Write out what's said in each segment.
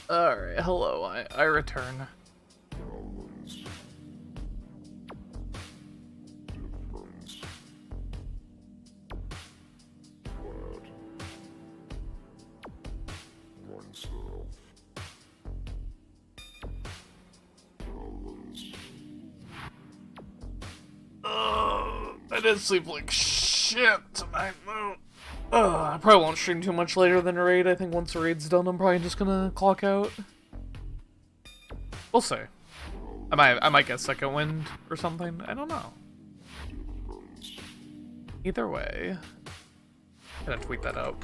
Alright, hello, I return. I did sleep like shit tonight, though. I probably won't stream too much later than a raid. I think once the raid's done, I'm probably just gonna clock out. We'll see. I might get second wind or something. I don't know. Either way, I'm gonna tweet that out.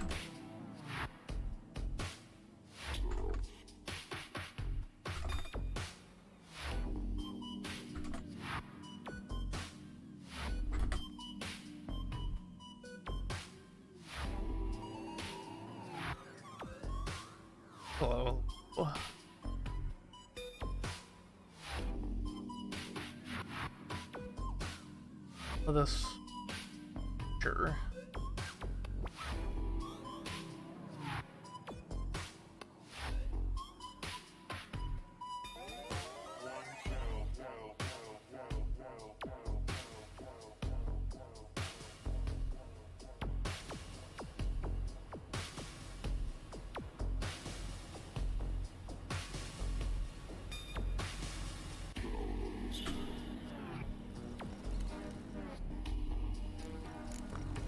Hello. This. Sure.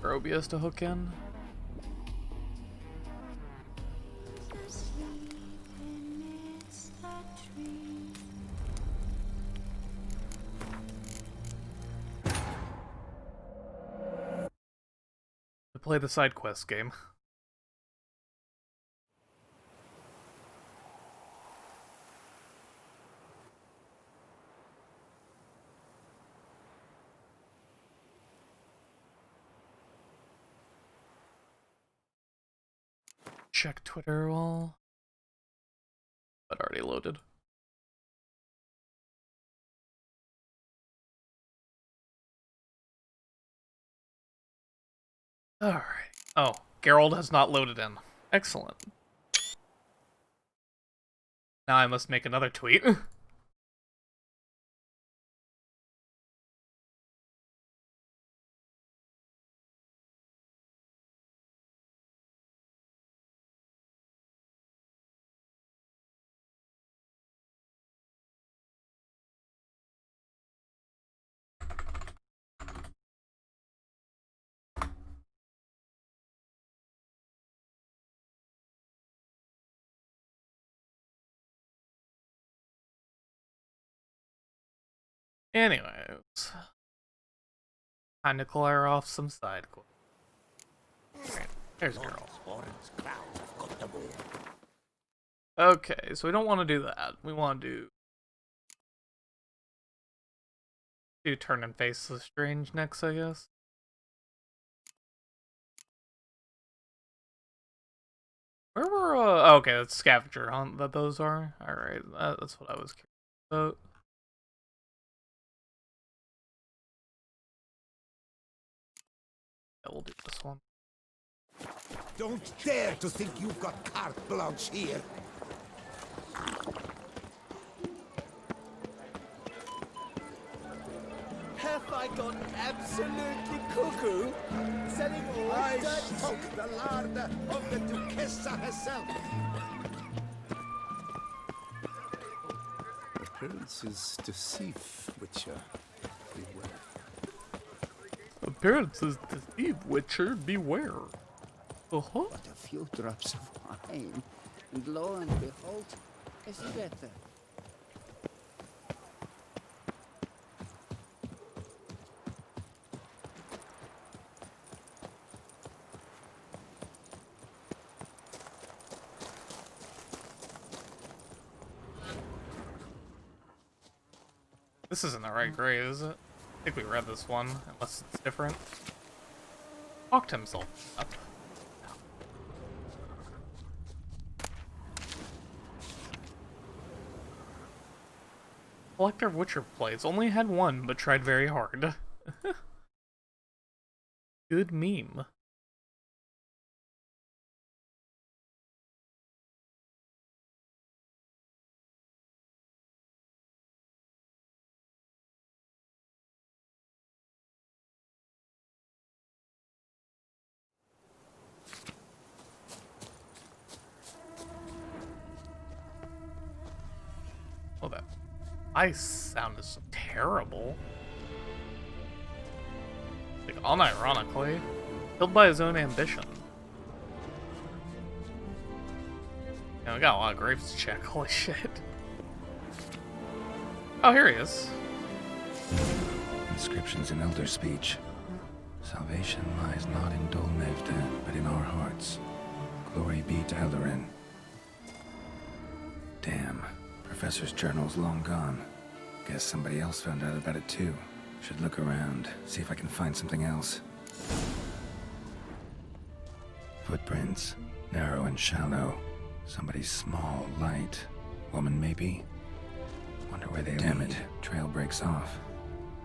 Robius to hook in. To play the side quest game. Check Twitter while that already loaded. Alright. Oh, Geralt has not loaded in. Excellent. Now I must make another tweet. Anyways. Time to clear off some side quests. Right, there's Geralt. Okay, so we don't want to do that. We want to do turn and face the strange next, I guess. Where were, oh, okay, that's scavenger hunt that those are. Alright, that's what I was curious about. Yeah, we'll do this one. Don't dare to think you've got carte blanche here. Have I gone absolutely cuckoo? Selling all I that took the lard of the Duchessa herself. Appearances deceive, Witcher. Beware. Appearances deceive, Witcher, beware. Uh-huh. But a few drops of wine, and lo and behold, it's better. This isn't the right grade, is it? I think we read this one, unless it's different. Talked himself up. Collector of Witcher plays only had one, but tried very hard. Good meme. Oh, that ice sound is terrible. Like, unironically, killed by his own ambition. Yeah, we got a lot of graves to check. Holy shit. Oh, here he is. Inscriptions in Elder speech. Salvation lies not in Dol Mevda, but in our hearts. Glory be to Eldarin. Damn. Professor's journal's long gone. Guess somebody else found out about it too. Should look around, see if I can find something else. Footprints. Narrow and shallow. Somebody's small, light. Woman, maybe? Wonder where they lead. Damn it. Trail breaks off.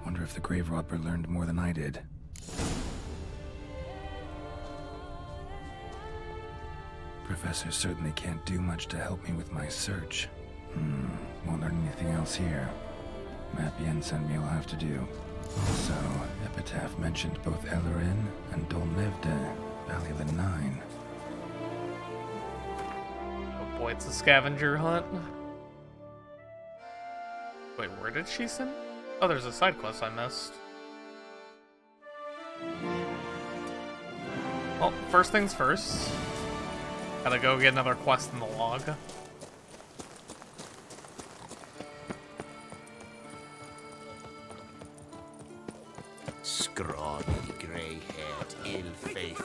Wonder if the grave robber learned more than I did. Professor certainly can't do much to help me with my search. Won't learn anything else here. Map Yensen will have to do. Also, Epitaph mentioned both Eldarin and Dol Mevda, Valley of the Nine. Oh boy, it's a scavenger hunt. Wait, where did she send? Oh, there's a side quest I missed. Well, first things first. Gotta go get another quest in the log. Scrawny, grey-haired, ill-fated.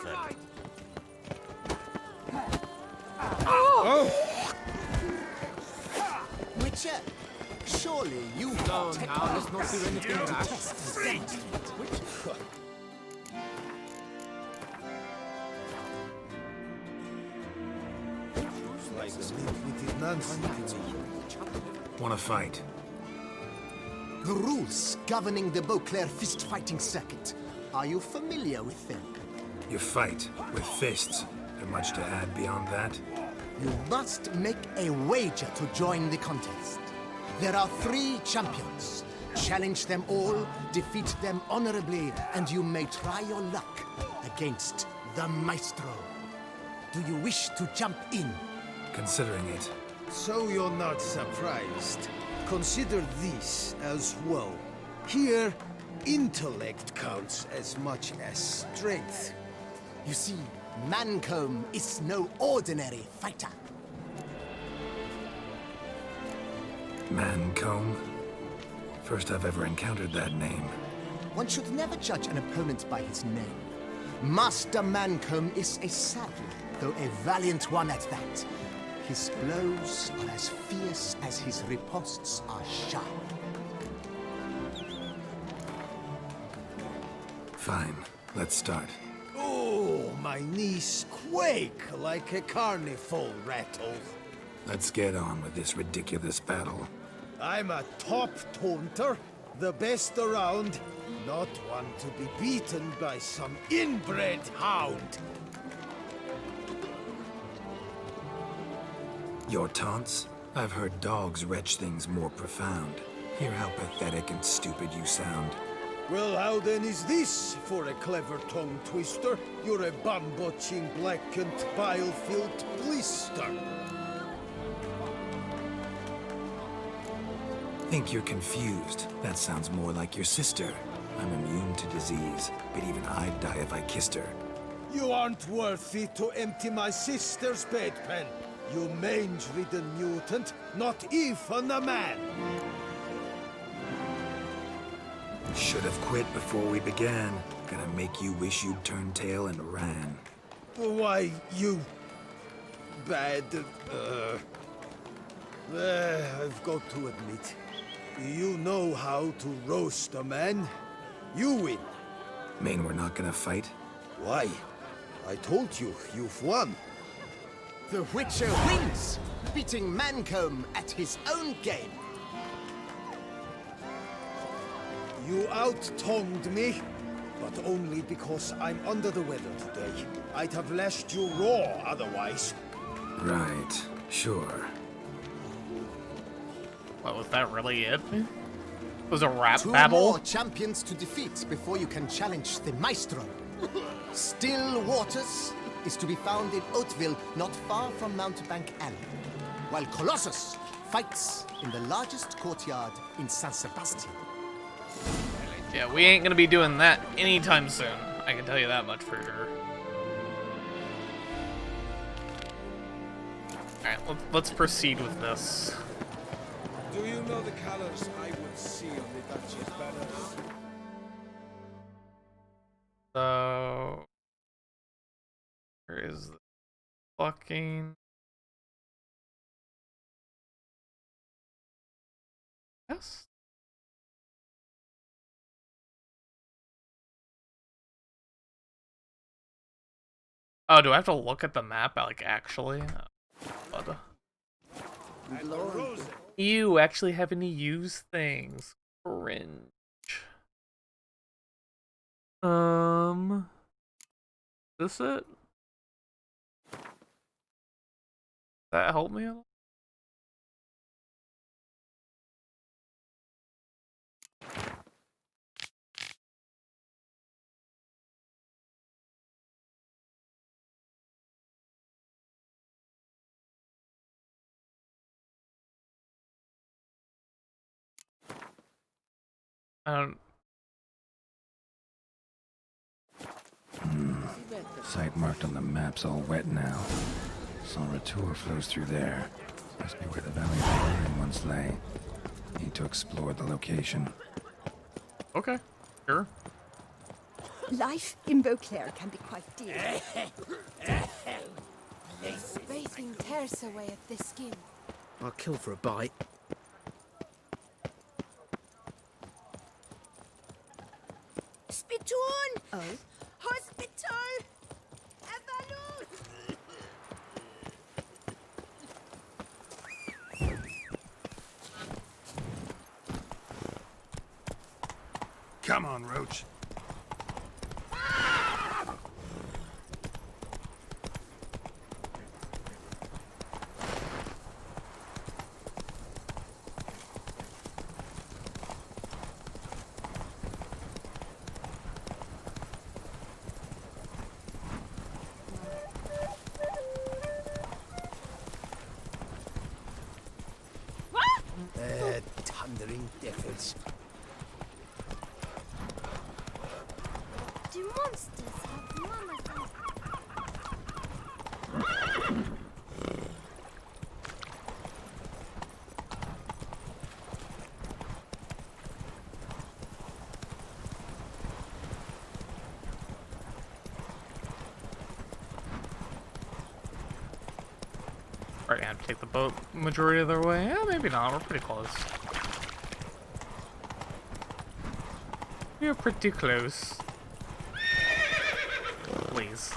Witcher, surely you No, now let's not do anything rash. Like limp-witted nonsense. Wanna fight? The rules governing the Beauclair fist-fighting circuit. Are you familiar with them? You fight with fists. There much to add beyond that? You must make a wager to join the contest. There are 3 champions. Challenge them all, defeat them honorably, and you may try your luck against the Maestro. Do you wish to jump in? Considering it. So you're not surprised. Consider this as well. Here, intellect counts as much as strength. You see, Mancomb is no ordinary fighter. Mancomb? First I've ever encountered that name. One should never judge an opponent by his name. Master Mancomb is a saddler, though a valiant one at that. His blows are as fierce as his riposts are sharp. Fine, let's start. Oh, my knees quake like a carnival rattle. Let's get on with this ridiculous battle. I'm a top taunter, the best around, not one to be beaten by some inbred hound. Your taunts? I've heard dogs retch things more profound. Hear how pathetic and stupid you sound. Well, how then is this for a clever tongue twister? You're a bum-botching, blackened, bile-filled blister. Think you're confused. That sounds more like your sister. I'm immune to disease, but even I'd die if I kissed her. You aren't worthy to empty my sister's bedpan. You mange-ridden mutant, not even a man. Should have quit before we began. Gonna make you wish you'd turned tail and ran. Why, you... bad... I've got to admit, you know how to roast a man. You win. Mean we're not gonna fight? Why? I told you, you've won. The Witcher wins, beating Mancomb at his own game. You out-tongued me, but only because I'm under the weather today. I'd have lashed you raw otherwise. Right, sure. What, was that really it? It was a rap 2 battle? more champions to defeat before you can challenge the Maestro. Still Waters is to be found in Oatville, not far from Mountebank Alley, while Colossus fights in the largest courtyard in San Sebastian. Yeah, we ain't gonna be doing that anytime soon. I can tell you that much for sure. Alright, let's proceed with this. Do you know the colors I would see on the Duchy's banners? So... where is the fucking... yes? Oh, do I have to look at the map, like, actually? God. You actually having to use things. Cringe. This it? That help me at all? I don't... Site marked on the map's all wet now. San Retour flows through there. Must be where the Valley of Valerian once lay. Need to explore the location. Okay, sure. Life in Beauclair can be quite dear. Bathing tears away at the skin. I'll kill for a bite. Spittoon! Oh? Hospital! Evaluate! Come on, Roach. Thundering devils. Do monsters have mamas? Right, I have to take the boat majority of their way. Yeah, maybe not. We're pretty close. We're pretty close. Please.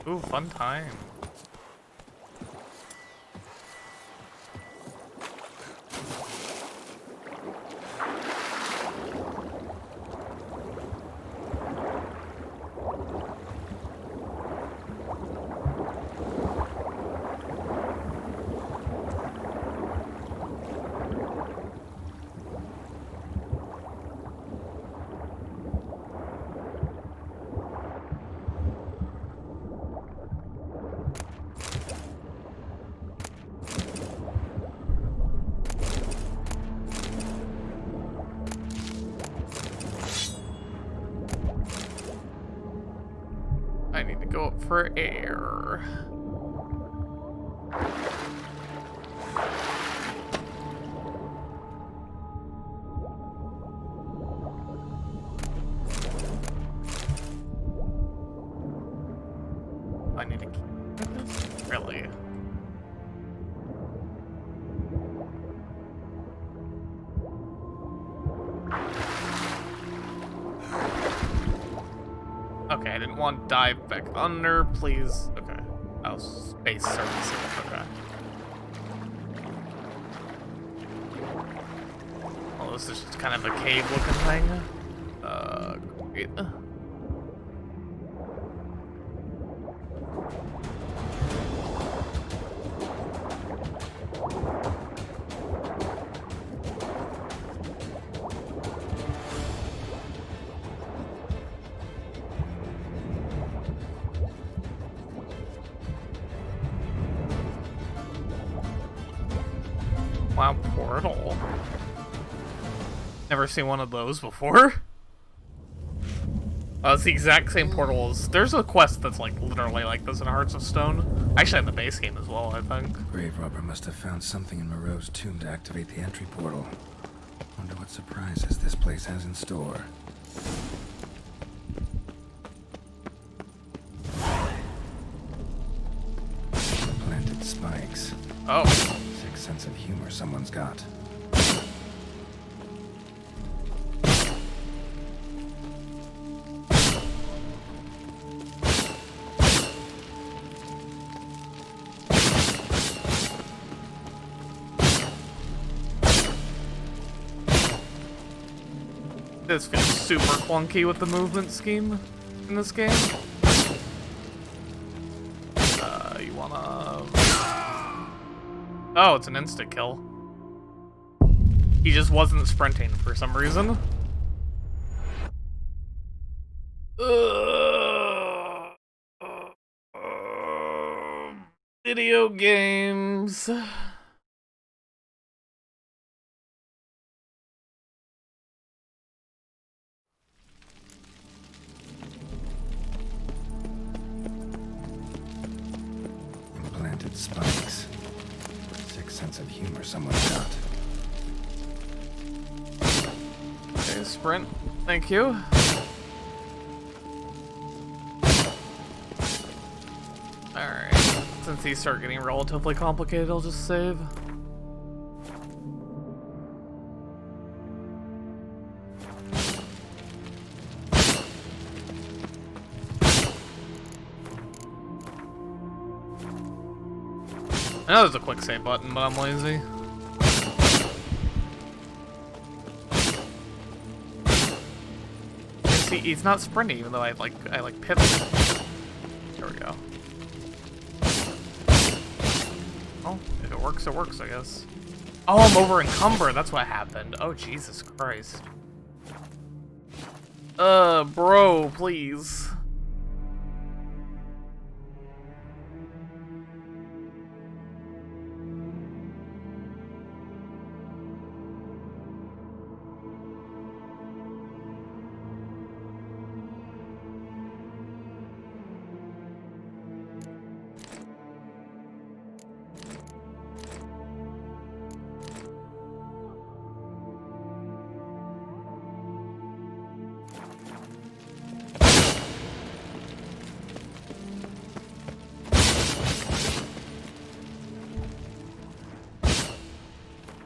Ooh, fun time. I need to go up for air. I need to keep this? Really? Okay, I didn't want to dive back under, please. Okay. Oh, space services. Okay. Oh, this is just kind of a cave looking thing. Great. Wow, portal. Never seen one of those before. It's the exact same portal as... There's a quest that's like literally like this in Hearts of Stone. Actually in the base game as well, I think. Grave Robber must have found something in Moreau's tomb to activate the entry portal. Wonder what surprises this place has in store. Planted spikes. Oh. Sick sense of humor someone's got. This feels super clunky with the movement scheme in this game. You wanna... Oh, it's an insta-kill. He just wasn't sprinting for some reason. Video games... Implanted spikes. Sick sense of humor someone's got. Okay, sprint. Thank you. Alright. Since these start getting relatively complicated, I'll just save. I know there's a quick save button, but I'm lazy. See, he's not sprinting, even though I pivoted. There we go. Oh, if it works, I guess. Oh, I'm over encumbered. That's what happened. Oh, Jesus Christ. Bro, please.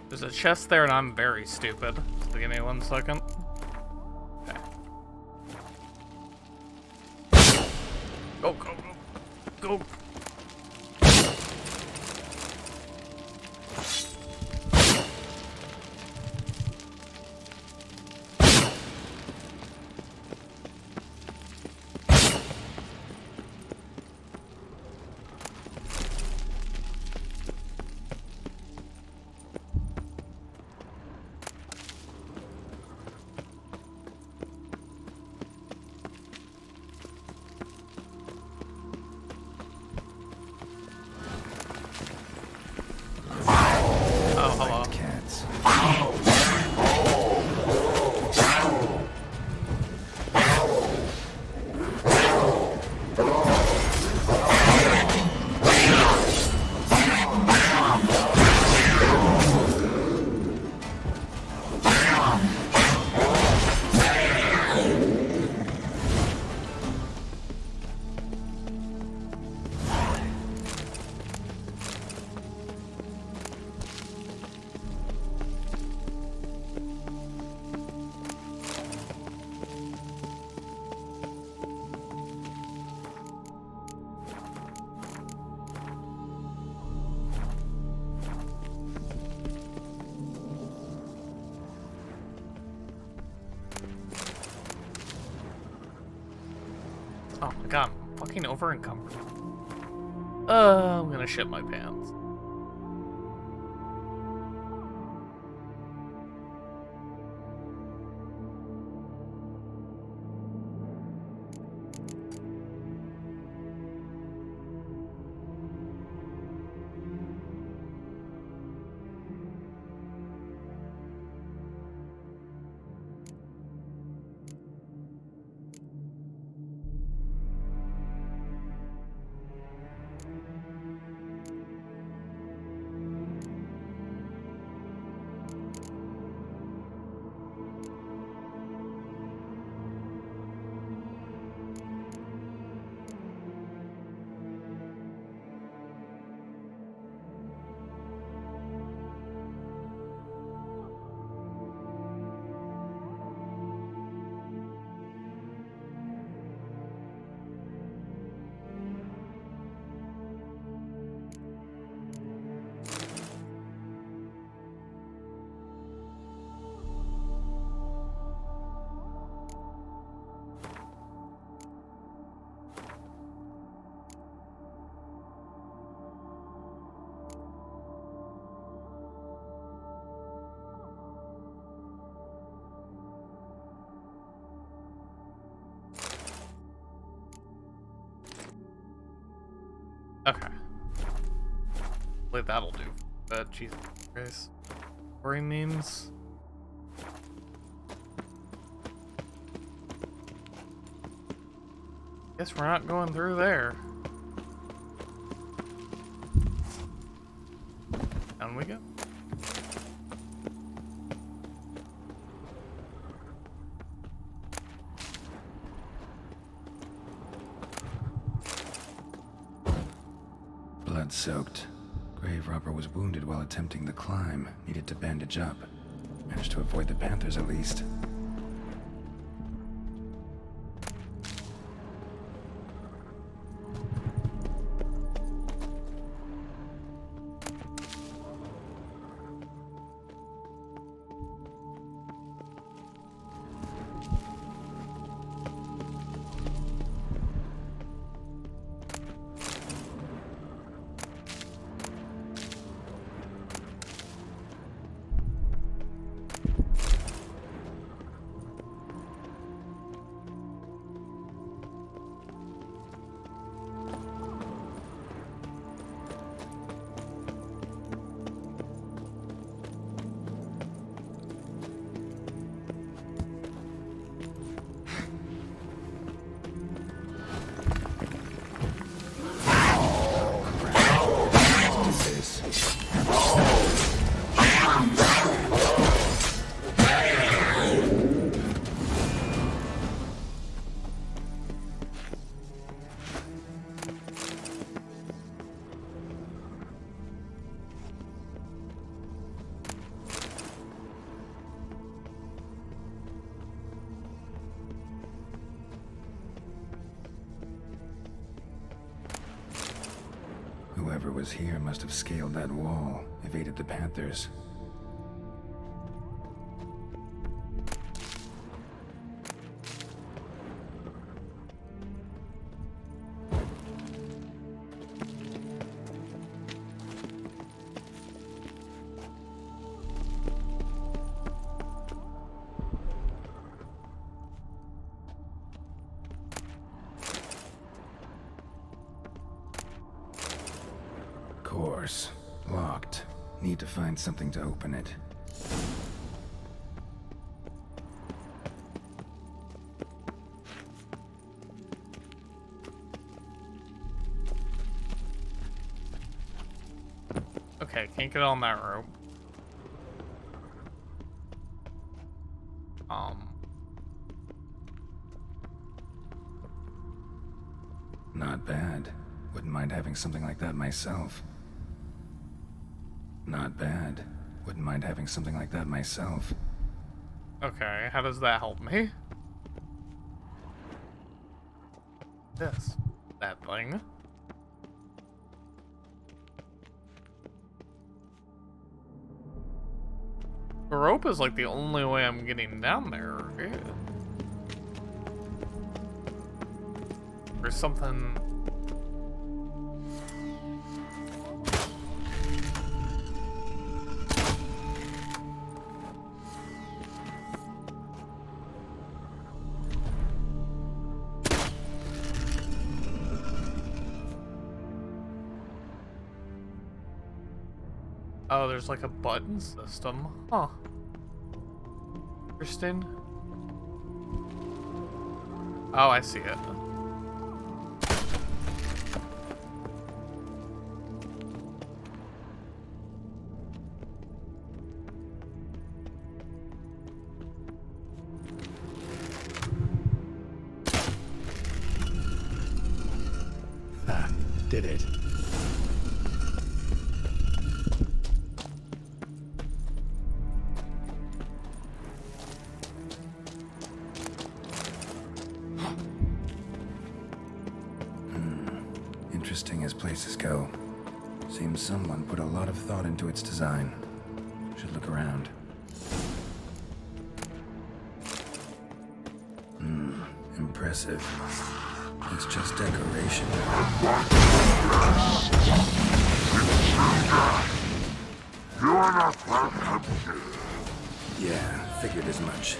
There's a chest there and I'm very stupid. So give me 1 second. Okay. Go, go, go. Go. Oh my god, I'm fucking over encumbered. I'm gonna shit my pants. Okay. Hopefully that'll do. But Jesus Christ. Story memes. Guess we're not going through there. Down we go. Blood-soaked. Grave robber was wounded while attempting the climb. Needed to bandage up. Managed to avoid the Panthers at least. Whoever was here must have scaled that wall, evaded the Panthers. Course. Locked. Need to find something to open it. Okay, can't get on that rope. Not bad. Wouldn't mind having something like that myself. Not bad. Wouldn't mind having something like that myself. Okay, how does that help me? This. That thing. The rope is like the only way I'm getting down there, right? Or something. Oh, there's like a button system. Huh. Interesting. Oh, I see it. Ah, did it. Interesting as places go. Seems someone put a lot of thought into its design. Should look around. Impressive. It's just decoration. You are not welcome here. Yeah, figured as much.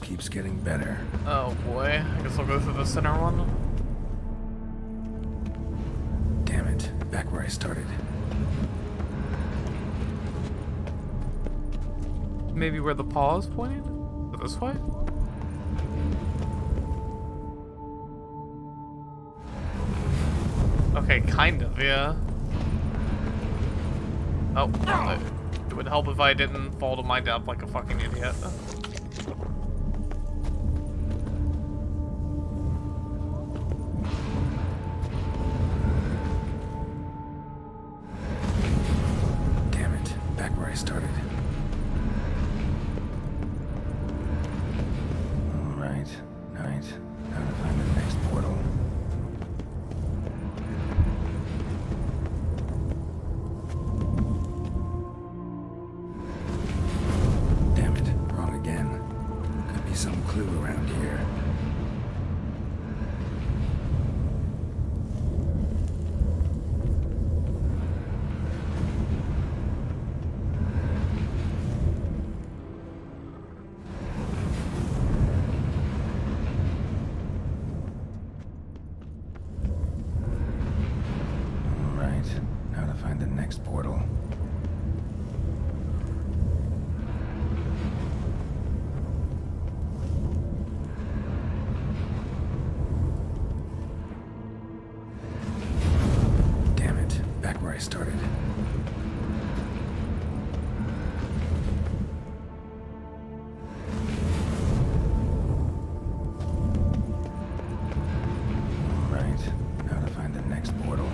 keeps getting better. Oh boy, I guess I'll go through the center one. Damn it, back where I started. Maybe where the paw is pointed? This way? Okay, kind of, yeah. Oh, it would help if I didn't fall to my death like a fucking idiot. Damn it, back where I started. Alright, now to find the next portal. Damn it, wrong again. Could be some clue around here. Alright, now to find the next portal. Damn it, back where I started. Alright, now to find the next portal.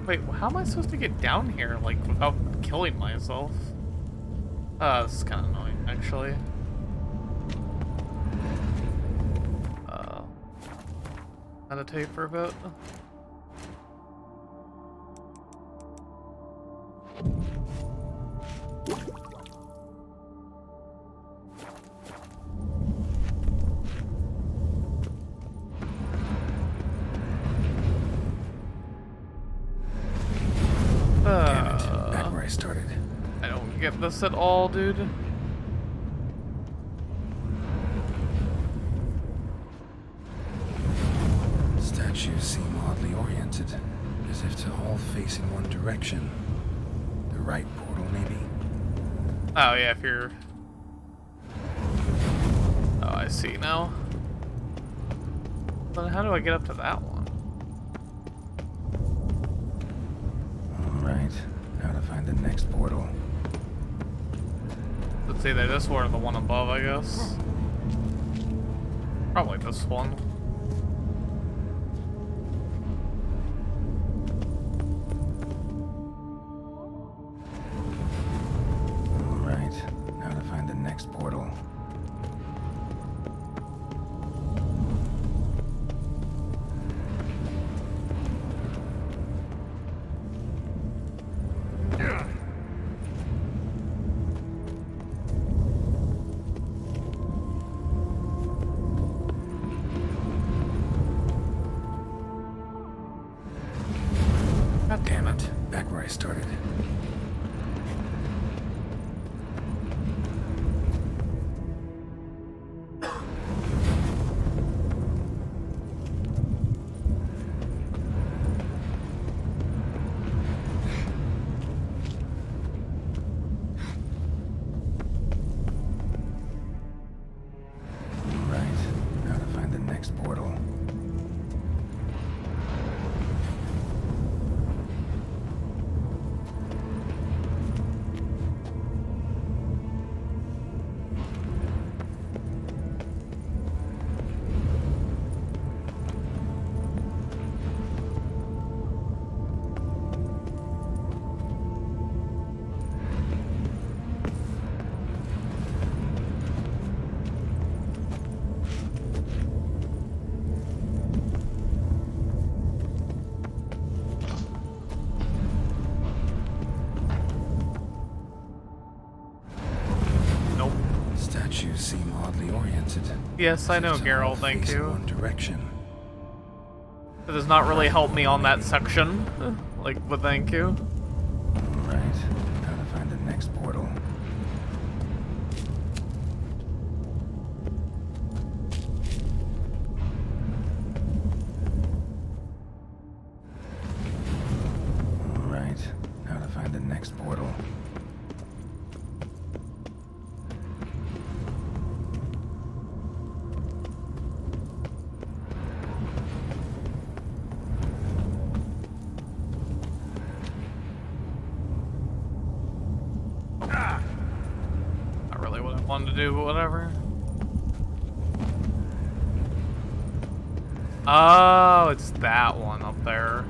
Wait, how am I supposed to get down here, like, without killing myself? This is kind of annoying, actually. Meditate for a bit. Damn it, back where I started. I don't get this at all, dude. Statues seem oddly oriented, as if to all face in one direction. The right portal, maybe? Oh, yeah, if you're... Oh, I see now. Then how do I get up to that one? Alright, now to find the next portal. It's either this one or the one above, I guess. Probably this one. Alright, now to find the next portal. God damn it, back where I started. Alright, now to find the next portal. Nope. Statues seem oddly oriented. Yes, I know, As if to all Geralt, thank face in you. one direction. It does not really help me on that section. Like, but thank you. Alright, now to find the next portal. wanted to do, but whatever. Oh, it's that one up there.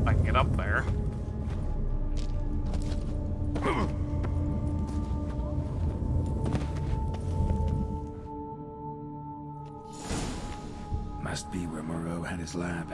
If I can get up there. Must be where Moreau had his lab.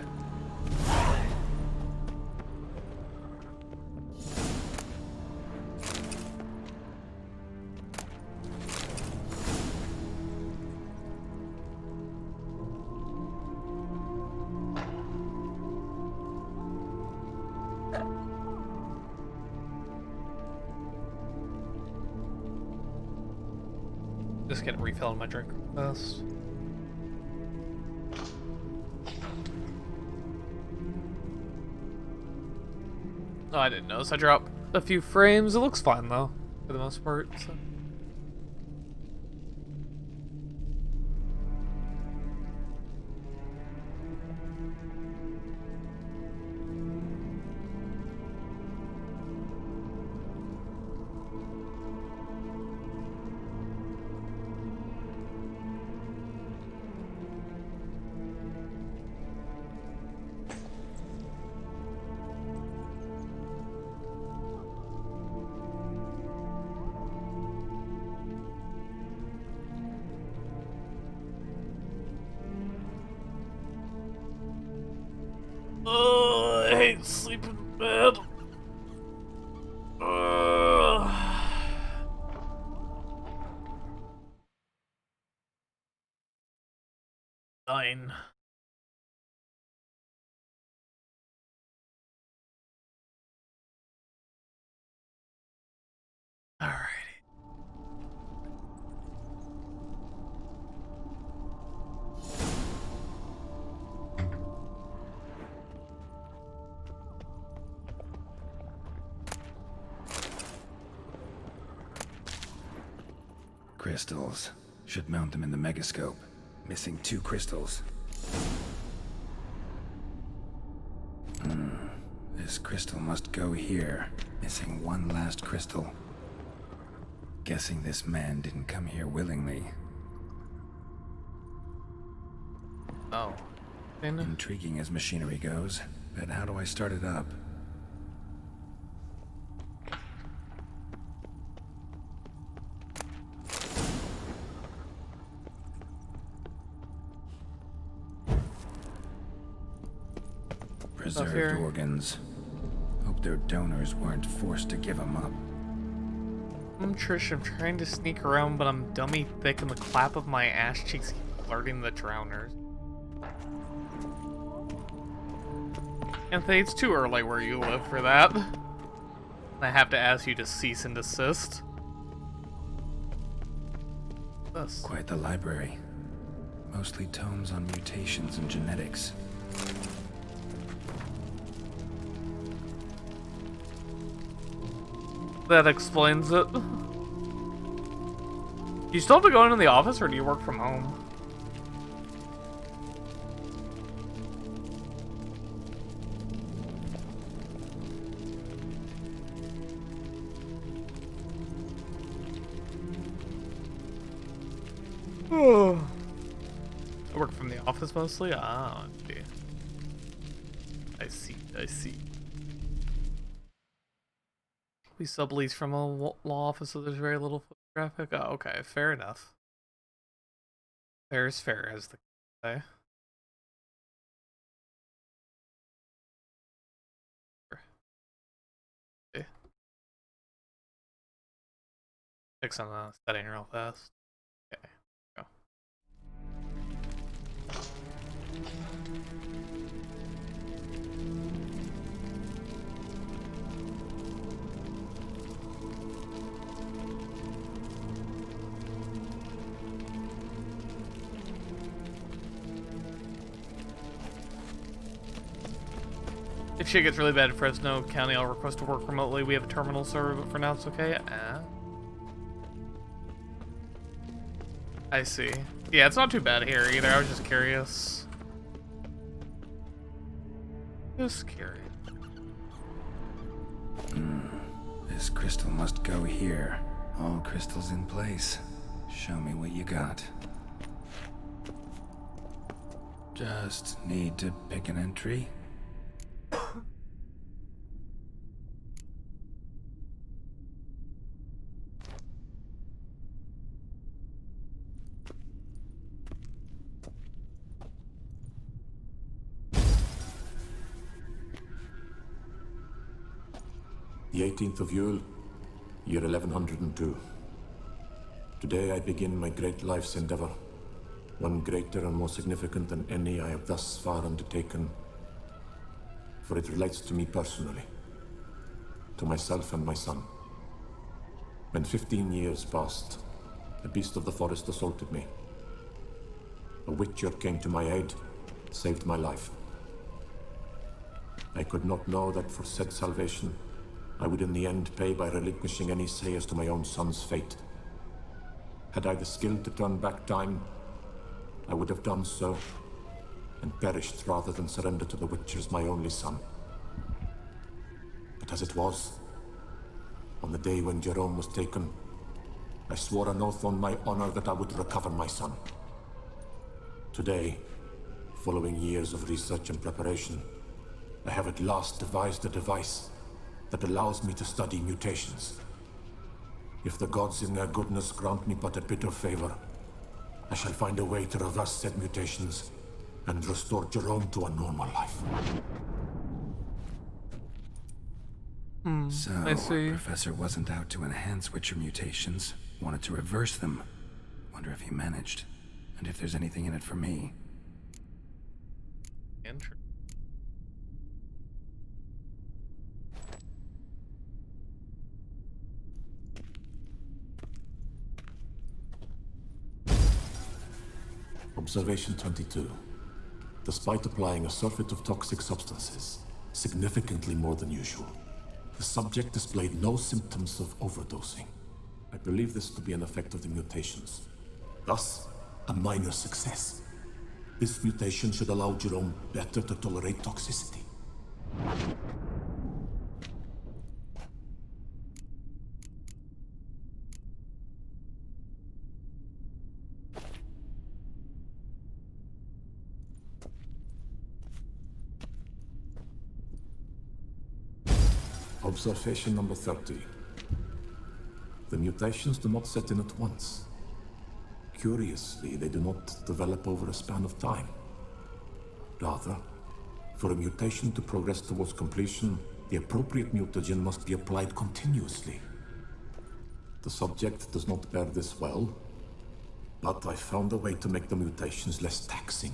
Just get refilled my drink first. Oh, I didn't notice. I dropped a few frames. It looks fine though, for the most part. So. Oh, I hate sleeping in bed. Dying. Alrighty. Crystals. Should mount them in the megascope. Missing 2 crystals. This crystal must go here. Missing 1 last crystal. Guessing this man didn't come here willingly. Oh. Intriguing as machinery goes, but how do I start it up? Preserved organs. Hope their donors weren't forced to give them up. I'm Trish. I'm trying to sneak around, but I'm dummy thick and the clap of my ass cheeks keep alerting the drowners. Anthony, it's too early where you live for that. I have to ask you to cease and desist. This. Quite the library. Mostly tomes on mutations and genetics. That explains it. Do you still have to go into the office, or do you work from home? I work from the office mostly? Ah, okay. I see, I see. We sublease from a law office, so there's very little foot traffic. Oh, okay, fair enough. Fair is fair, as the say. Okay. Fix on the setting real fast. Okay, go. If shit gets really bad in Fresno County, I'll request to work remotely. We have a terminal server, but for now it's okay. I see. Yeah, it's not too bad here either. I was just curious. Just curious. This crystal must go here. All crystals in place. Show me what you got. Just need to pick an entry. The 18th of Yule, year 1102. Today I begin my great life's endeavor, one greater and more significant than any I have thus far undertaken, for it relates to me personally, to myself and my son. When 15 years passed, a beast of the forest assaulted me. A witcher came to my aid, saved my life. I could not know that for said salvation, I would in the end pay by relinquishing any say as to my own son's fate. Had I the skill to turn back time, I would have done so, and perished rather than surrender to the Witchers my only son. But as it was, on the day when Jerome was taken, I swore an oath on my honor that I would recover my son. Today, following years of research and preparation, I have at last devised a device that allows me to study mutations. If the gods in their goodness grant me but a bit of favor, I shall find a way to reverse said mutations and restore Jerome to a normal life. So, I see. Professor wasn't out to enhance Witcher mutations, wanted to reverse them. Wonder if he managed, and if there's anything in it for me. Interesting. Observation 22. Despite applying a surfeit of toxic substances, significantly more than usual, the subject displayed no symptoms of overdosing. I believe this to be an effect of the mutations. Thus, a minor success. This mutation should allow Jerome better to tolerate toxicity. Observation number 30. The mutations do not set in at once. Curiously, they do not develop over a span of time. Rather, for a mutation to progress towards completion, the appropriate mutagen must be applied continuously. The subject does not bear this well, but I found a way to make the mutations less taxing,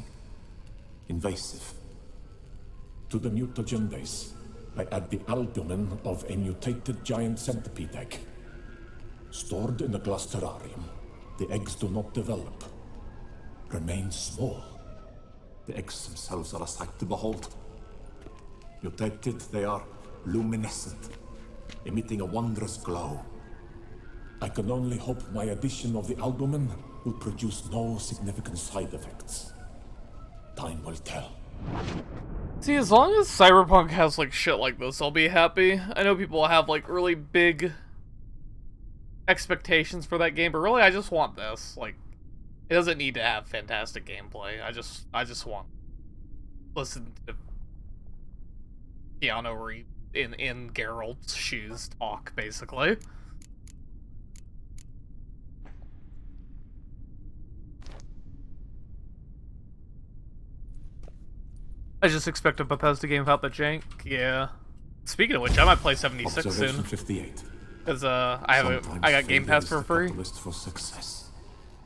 invasive. To the mutagen base, I add the albumin of a mutated giant centipede egg. Stored in a glass terrarium, the eggs do not develop, remain small. The eggs themselves are a sight to behold. Mutated, they are luminescent, emitting a wondrous glow. I can only hope my addition of the albumin will produce no significant side effects. Time will tell. See, as long as Cyberpunk has, like, shit like this, I'll be happy. I know people have, like, really big expectations for that game, but really, I just want this. Like, it doesn't need to have fantastic gameplay. I just want to listen to Keanu Reeves in Geralt's shoes talk, basically. I just expect a Bethesda game without the jank. Yeah. Speaking of which, I might play 76 Observation soon. 58. Cause I got Game Pass for free. For success.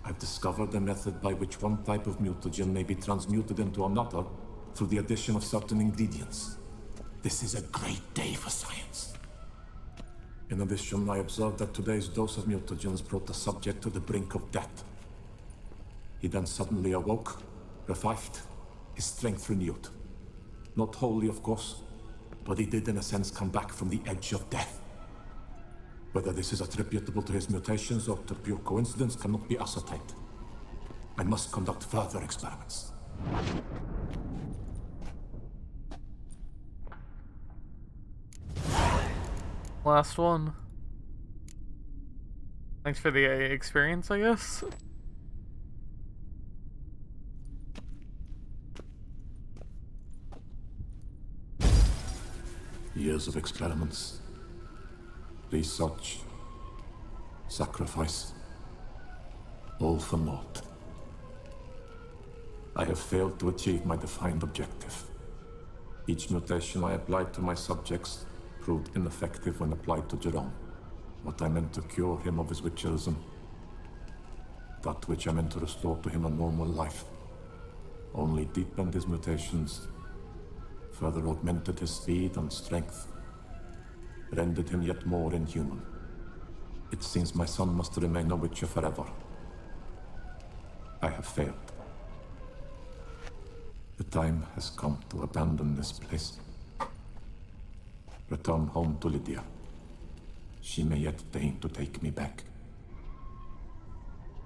I've discovered a method by which one type of mutagen may be transmuted into another through the addition of certain ingredients. This is a great day for science. In addition, I observed that today's dose of mutagens brought the subject to the brink of death. He then suddenly awoke, revived, his strength renewed. Not wholly, of course, but he did in a sense come back from the edge of death. Whether this is attributable to his mutations or to pure coincidence cannot be ascertained. I must conduct further experiments. Last one. Thanks for the experience, I guess. Years of experiments, research, sacrifice, all for naught. I have failed to achieve my defined objective. Each mutation I applied to my subjects proved ineffective when applied to Jerome. What I meant to cure him of his witcherism, that which I meant to restore to him a normal life, only deepened his mutations, further augmented his speed and strength, rendered him yet more inhuman. It seems my son must remain a witcher forever. I have failed. The time has come to abandon this place. Return home to Lydia. She may yet deign to take me back.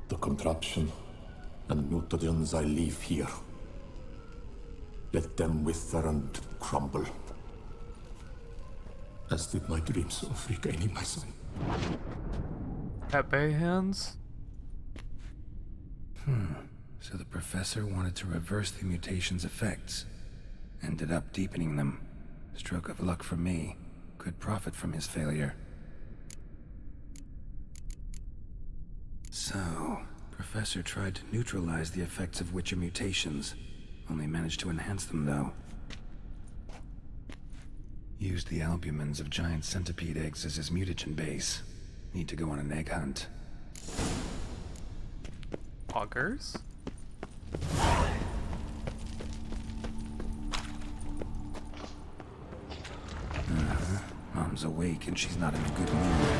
The contraption and mutagens I leave here. Let them wither and crumble. As did my dreams of regaining my son. Pepe hands? So the professor wanted to reverse the mutation's effects. Ended up deepening them. Stroke of luck for me. Could profit from his failure. So, Professor tried to neutralize the effects of Witcher mutations. Only managed to enhance them, though. Used the albumins of giant centipede eggs as his mutagen base. Need to go on an egg hunt. Poggers? Mom's awake and she's not in a good mood.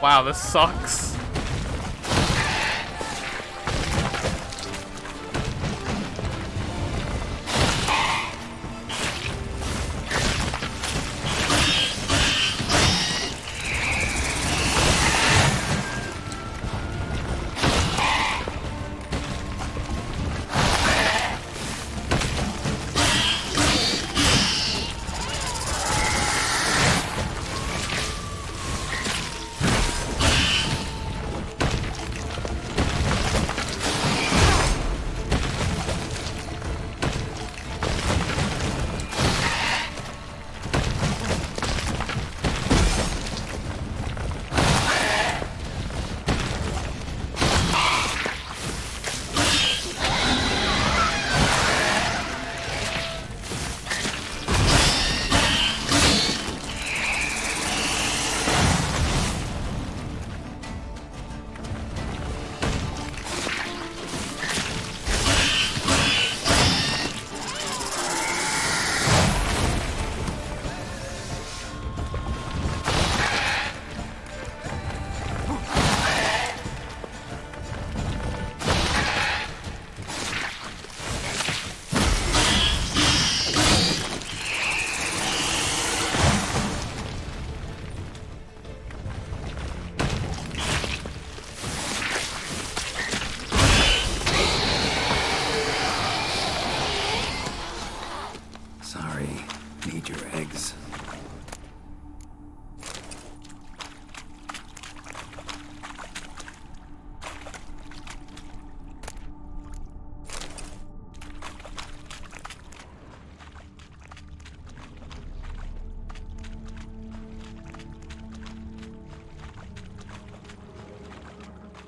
Wow, this sucks.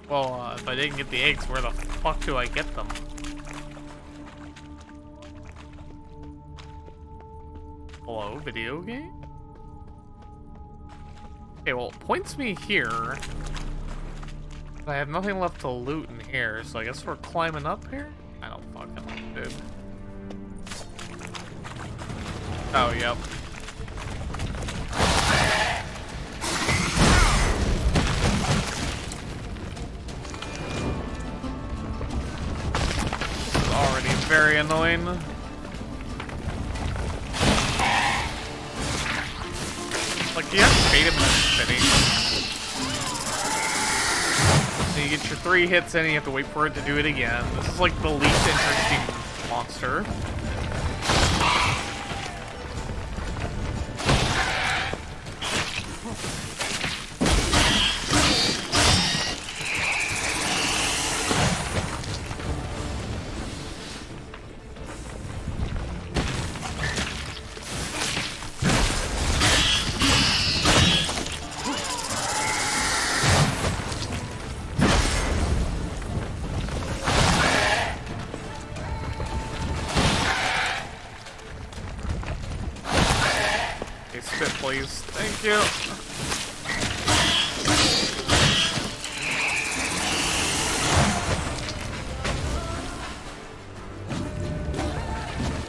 Well, if I didn't get the eggs, where the fuck do I get them? Hello, video game? Okay, well, it points me here. I have nothing left to loot in here, so I guess we're climbing up here? I don't fucking know, dude. Oh, yep. This is already very annoying. Like, you have to bait him in the city. Then you get your 3 hits in, and you have to wait for it to do it again. This is like the least interesting monster. Spit, please. Thank you.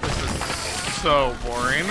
This is so boring.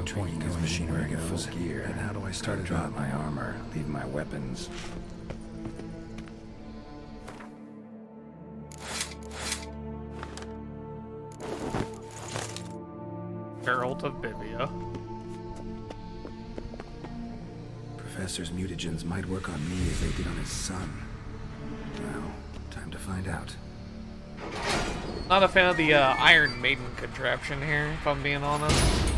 Training is machinery in full gear. And how do I start to drop my armor, leave my weapons? Herald of Bivia. Professor's mutagens might work on me as they did on his son. Well, time to find out. Not a fan of the Iron Maiden contraption here, if I'm being honest.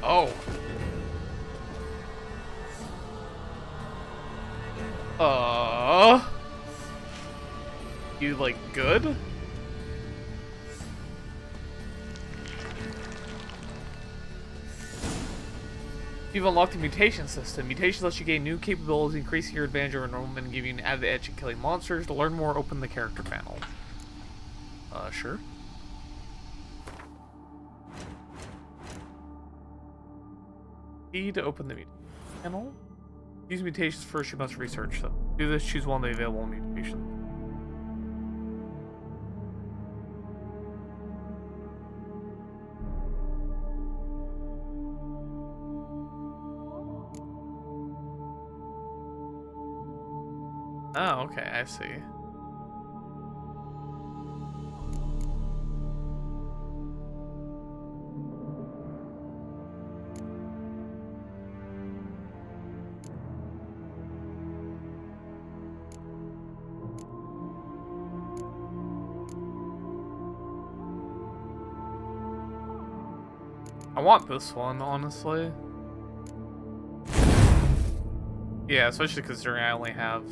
Oh. You like good? You've unlocked the mutation system. Mutations lets you gain new capabilities, increasing your advantage over normal men, giving you an added edge in killing monsters. To learn more, open the character panel. Sure. E to open the mutation panel. Use mutations first, you must research them. Do this, choose one of the available mutations. Oh, okay, I see. I want this one, honestly. Yeah, especially considering I only have...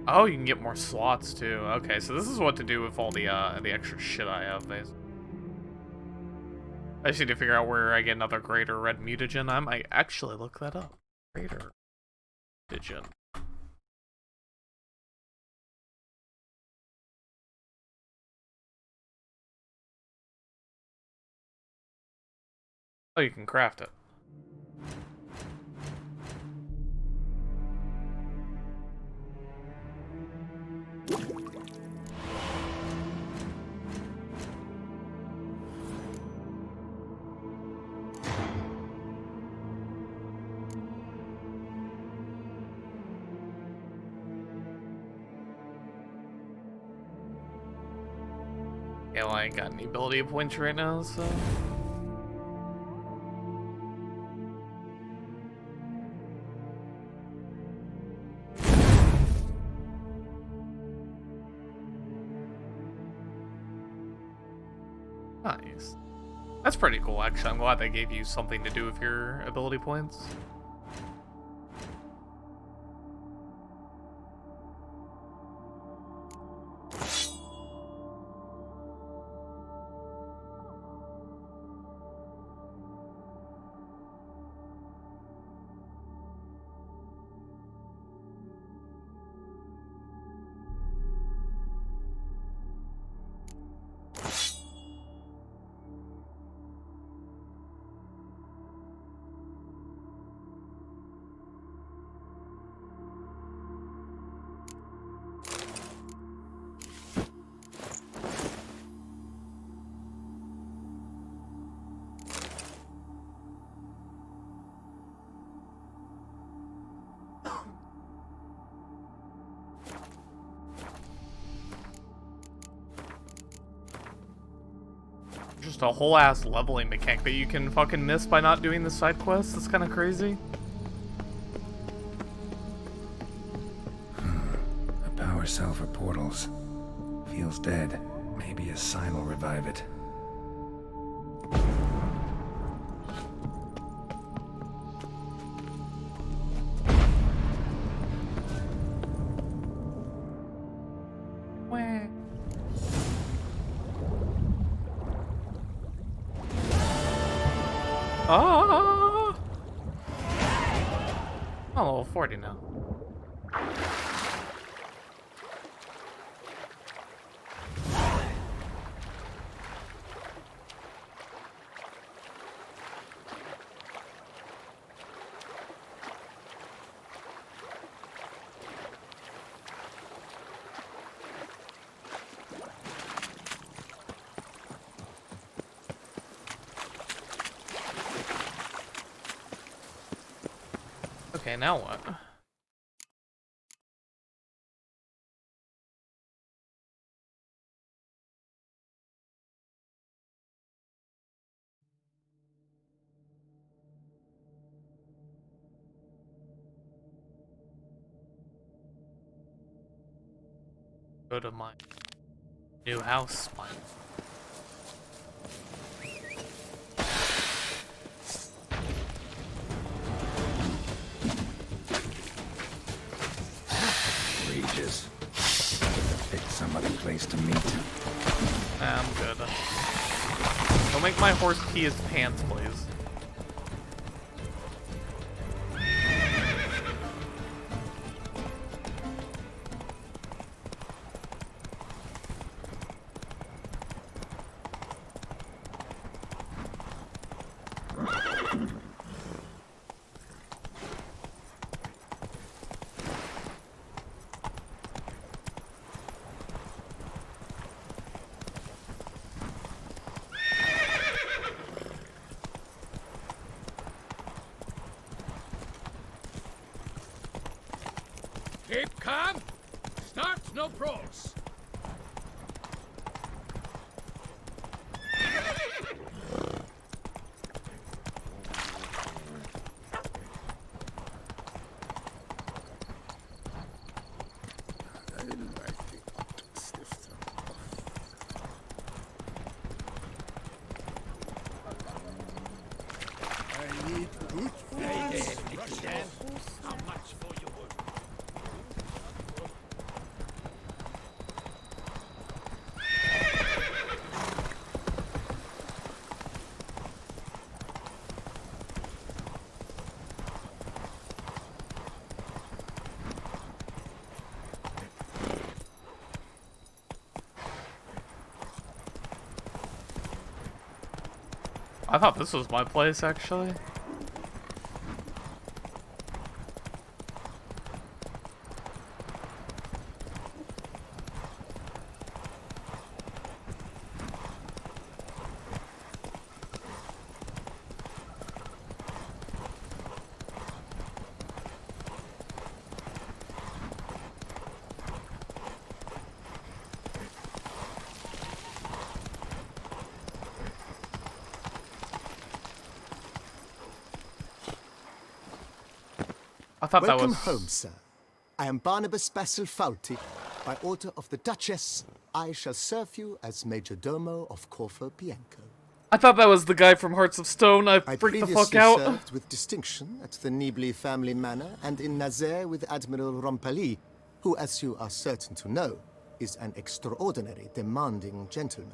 Oh, you can get more slots too. Okay, so this is what to do with all the extra shit I have, basically. I just need to figure out where I get another greater red mutagen. I might actually look that up. Greater mutagen. Oh, you can craft it. Okay, well, I ain't got any ability points right now, so... Nice. That's pretty cool, actually. I'm glad they gave you something to do with your ability points. Just a whole ass leveling mechanic that you can fucking miss by not doing the side quests. That's kind of crazy. A power cell for portals. Feels dead. Maybe a sign will revive it. Ah! I'm level 40 now. Okay, now what? Go to my new house spine. Pick some other place to meet. I'm good. Don't make my horse pee his pants, please. Keep calm. Start no pros. I need good faith. How much for your wood? I thought this was my place, actually. thought that Welcome was... home, sir. I am Barnabas Basil Fawlty. By order of the Duchess, I shall serve you as Major Domo of Corvo Bianco. I thought that was the guy from Hearts of Stone. I freaked the fuck previously out. served with distinction at the Nibli family manor and in Nazaire with Admiral Rompali, who, as you are certain to know, is an extraordinary, demanding gentleman.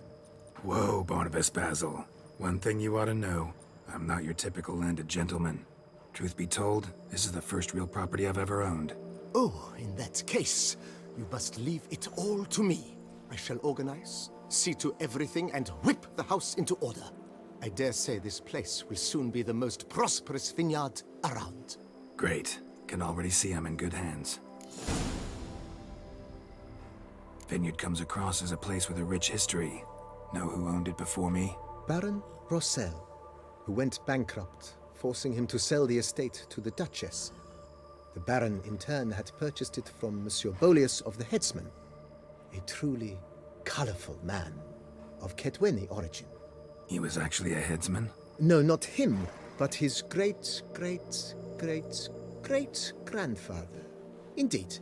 Whoa, Barnabas Basil. One thing you ought to know. I'm not your typical landed gentleman. Truth be told, this is the first real property I've ever owned. Oh, in that case, you must leave it all to me. I shall organize, see to everything, and whip the house into order. I dare say this place will soon be the most prosperous vineyard around. Great. Can already see I'm in good hands. Vineyard comes across as a place with a rich history. Know who owned it before me? Baron Rossel, who went bankrupt, forcing him to sell the estate to the Duchess. The Baron, in turn, had purchased it from Monsieur Bolius of the Headsman, a truly colorful man of Ketweni origin. He was actually a headsman? No, not him, but his great-great-great-great-grandfather. Indeed.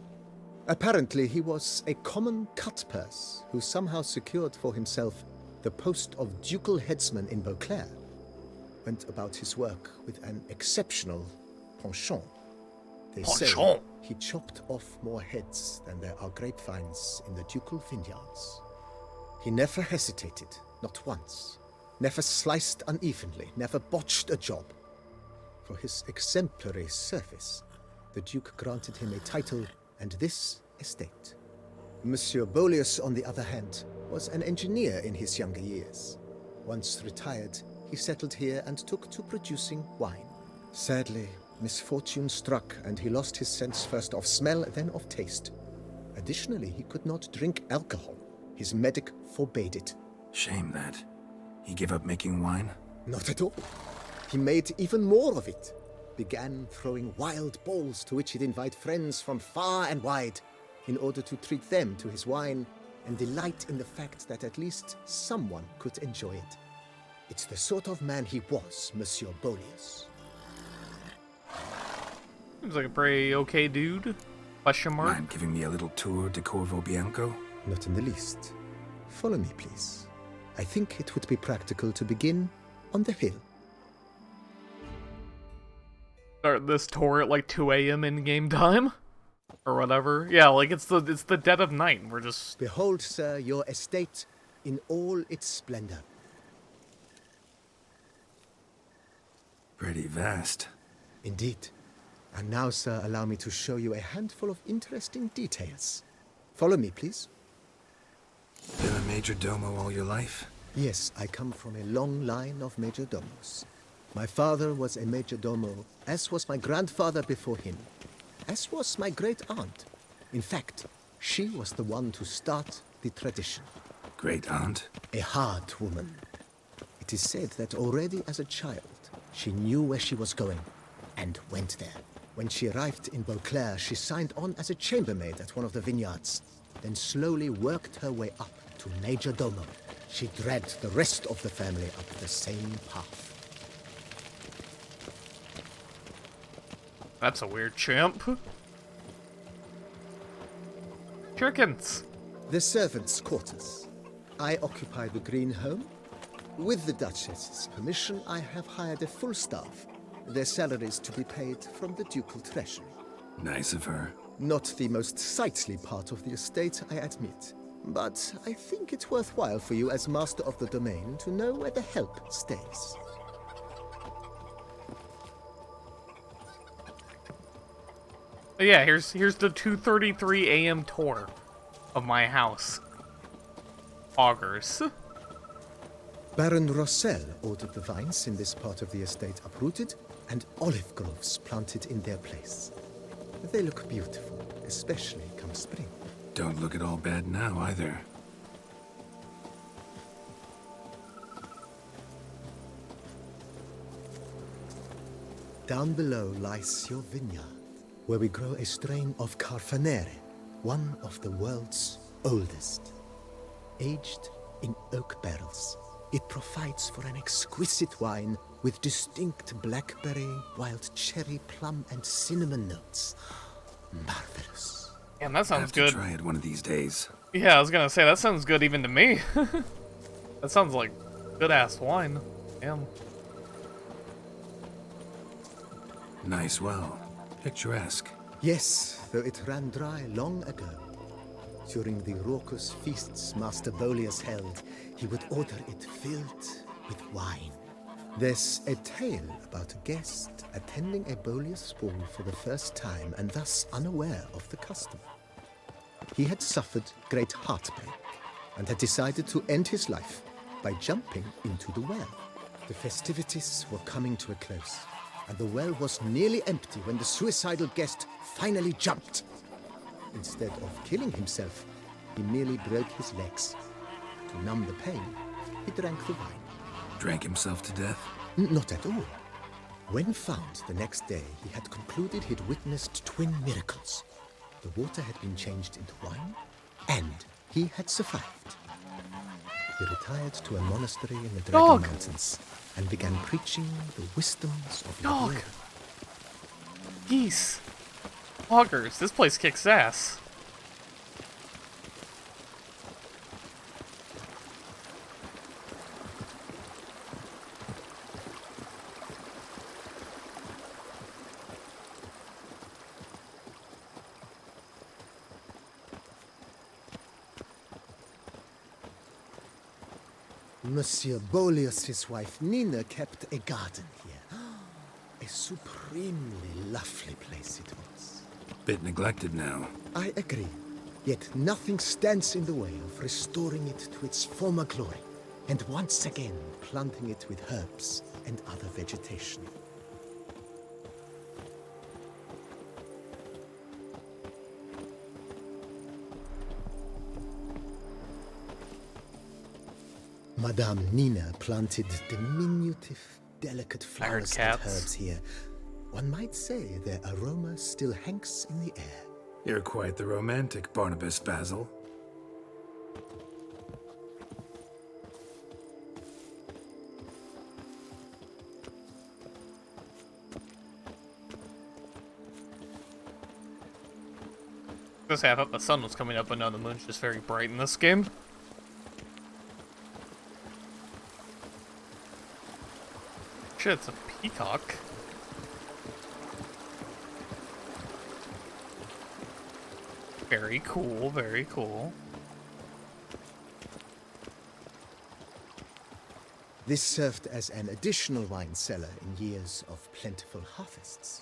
Apparently, he was a common cutpurse who somehow secured for himself the post of ducal headsman in Beauclair. Went about his work with an exceptional penchant. They say he chopped off more heads than there are grapevines in the ducal vineyards. He never hesitated, not once. Never sliced unevenly, never botched a job. For his exemplary service, the Duke granted him a title and this estate. Monsieur Bolius, on the other hand, was an engineer in his younger years. Once retired, he settled here and took to producing wine. Sadly, misfortune struck and he lost his sense first of smell, then of taste. Additionally, he could not drink alcohol. His medic forbade it. Shame that. He gave up making wine? Not at all. He made even more of it. Began throwing wild balls to which he'd invite friends from far and wide in order to treat them to his wine and delight in the fact that at least someone could enjoy it. It's the sort of man he was, Monsieur Bolius. Seems like a pretty okay dude. Question mark? Mind giving me a little tour de Corvo Bianco? Not in the least. Follow me, please. I think it would be practical to begin on the hill. Start this tour at like 2 a.m. in game time? Or whatever. Yeah, like it's the dead of night and we're just... Behold, sir, your estate in all its splendor. Pretty vast. Indeed. And now, sir, allow me to show you a handful of interesting details. Follow me, please. Been a major domo all your life? Yes, I come from a long line of major domos. My father was a major domo, as was my grandfather before him, as was my great-aunt. In fact, she was the one to start the tradition. Great-aunt? A hard woman. It is said that already as a child, she knew where she was going, and went there. When she arrived in Beauclair, she signed on as a chambermaid at one of the vineyards, then slowly worked her way up to Major Domo. She dragged the rest of the family up the same path. That's a weird chimp. Chickens. The servants' quarters. I occupy the green home. With the Duchess's permission, I have hired a full staff. Their salaries to be paid from the ducal treasury. Nice of her. Not the most sightly part of the estate, I admit. But I think it's worthwhile for you as master of the domain to know where the help stays. But yeah, here's the 2:33 a.m. tour of my house. Augers. Baron Rossel ordered the vines in this part of the estate uprooted and olive groves planted in their place. They look beautiful, especially come spring. Don't look at all bad now, either. Down below lies your vineyard, where we grow a strain of Carfanere, one of the world's oldest. Aged in oak barrels, it provides for an exquisite wine with distinct blackberry, wild cherry, plum, and cinnamon notes. Marvelous. Damn, that sounds have good. to try it one of these days. Yeah, I was gonna say, that sounds good even to me. That sounds like good-ass wine. Damn. Nice well. Picturesque. Yes, though it ran dry long ago. During the raucous feasts Master Boleus held, he would order it filled with wine. There's a tale about a guest attending a Boleus ball for the first time and thus unaware of the custom. He had suffered great heartbreak and had decided to end his life by jumping into the well. The festivities were coming to a close, and the well was nearly empty when the suicidal guest finally jumped. Instead of killing himself, he merely broke his legs. To numb the pain, he drank the wine. Drank himself to death? Not at all. When found the next day, he had concluded he'd witnessed twin miracles. The water had been changed into wine, and he had survived. He retired to a monastery in the Dragon Mountains and began preaching the wisdoms of the world. Geese. Hoggers, this place kicks ass. Monsieur Boleus' wife Nina kept a garden here. A supremely lovely place it was. Bit neglected now. I agree. Yet nothing stands in the way of restoring it to its former glory, and once again planting it with herbs and other vegetation. Madame Nina planted diminutive, delicate flowers and herbs here. One might say their aroma still hangs in the air. You're quite the romantic, Barnabas Basil. This half up, the sun was coming up, but now the moon's just very bright in this game. Shit, it's a peacock. Very cool, very cool. This served as an additional wine cellar in years of plentiful harvests.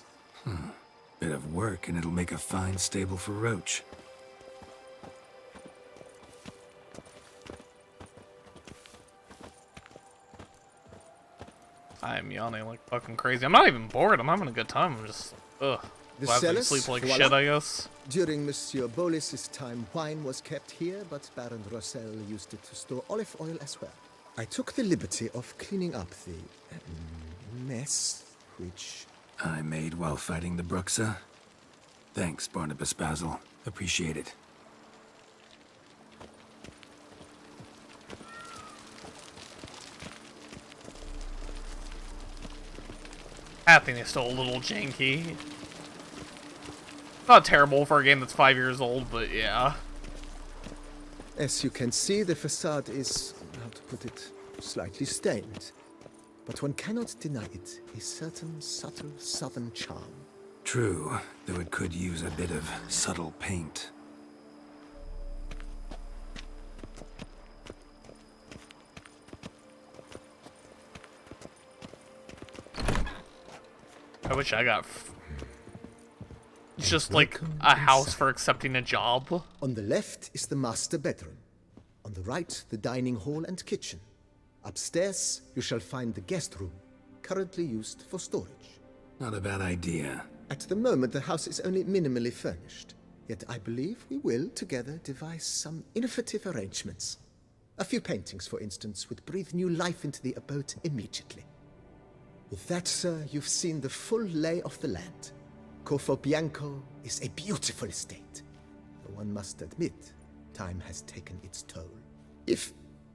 Bit of work and it'll make a fine stable for Roach. I'm yawning like fucking crazy. I'm not even bored. I'm having a good time. I'm just, ugh. The Glad to cellars, sleep like voila. shit, I guess. During Monsieur Boleus' time, wine was kept here, but Baron Rossel used it to store olive oil as well. I took the liberty of cleaning up the mess, which... I made while fighting the Bruxa. Thanks, Barnabas Basil. Appreciate it. Pathing is still a little janky. Not terrible for a game that's 5 years old, but yeah. As you can see, the facade is, how to put it, slightly stained. But one cannot deny it a certain subtle southern charm. True, though it could use a bit of subtle paint. I wish I got... It's just like a house for accepting a job. On the left is the master bedroom. On the right, the dining hall and kitchen. Upstairs, you shall find the guest room, currently used for storage. Not a bad idea. At the moment, the house is only minimally furnished. Yet I believe we will, together, devise some innovative arrangements. A few paintings, for instance, would breathe new life into the abode immediately. With that, sir, you've seen the full lay of the land. Corvo Bianco is a beautiful estate. Though one must admit, time has taken its toll. If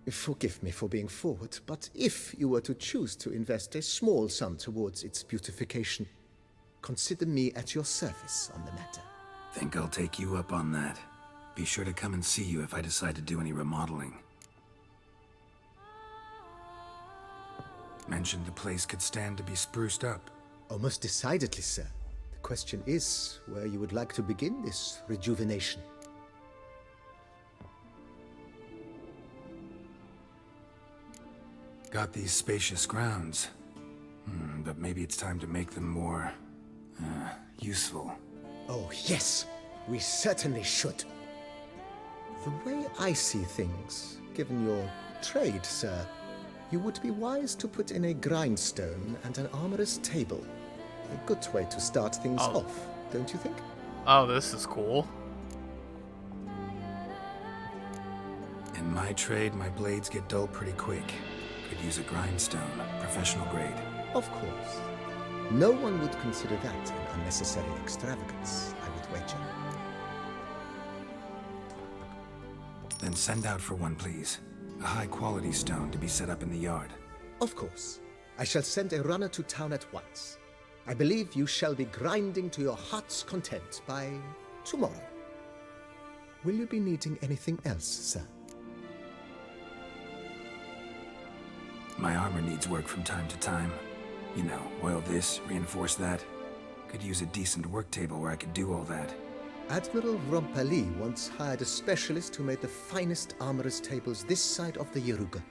Forgive me for being forward, but if you were to choose to invest a small sum towards its beautification, consider me at your service on the matter. Think I'll take you up on that. Be sure to come and see you if I decide to do any remodeling. Mentioned the place could stand to be spruced up. Oh, most decidedly, sir. The question is where you would like to begin this rejuvenation. Got these spacious grounds. But maybe it's time to make them more... useful. Oh, yes. We certainly should. The way I see things, given your trade, sir, you would be wise to put in a grindstone and an armorer's table. A good way to start things off, don't you think? Oh, this is cool. In my trade, my blades get dull pretty quick. Could use a grindstone, professional grade. Of course. No one would consider that an unnecessary extravagance, I would wager. Then send out for one, please. A high-quality stone to be set up in the yard. Of course. I shall send a runner to town at once. I believe you shall be grinding to your heart's content by tomorrow. Will you be needing anything else, sir? My armor needs work from time to time. You know, oil this, reinforce that. Could use a decent work table where I could do all that. Admiral Rompali once hired a specialist who made the finest armorer's tables this side of the Yaruga.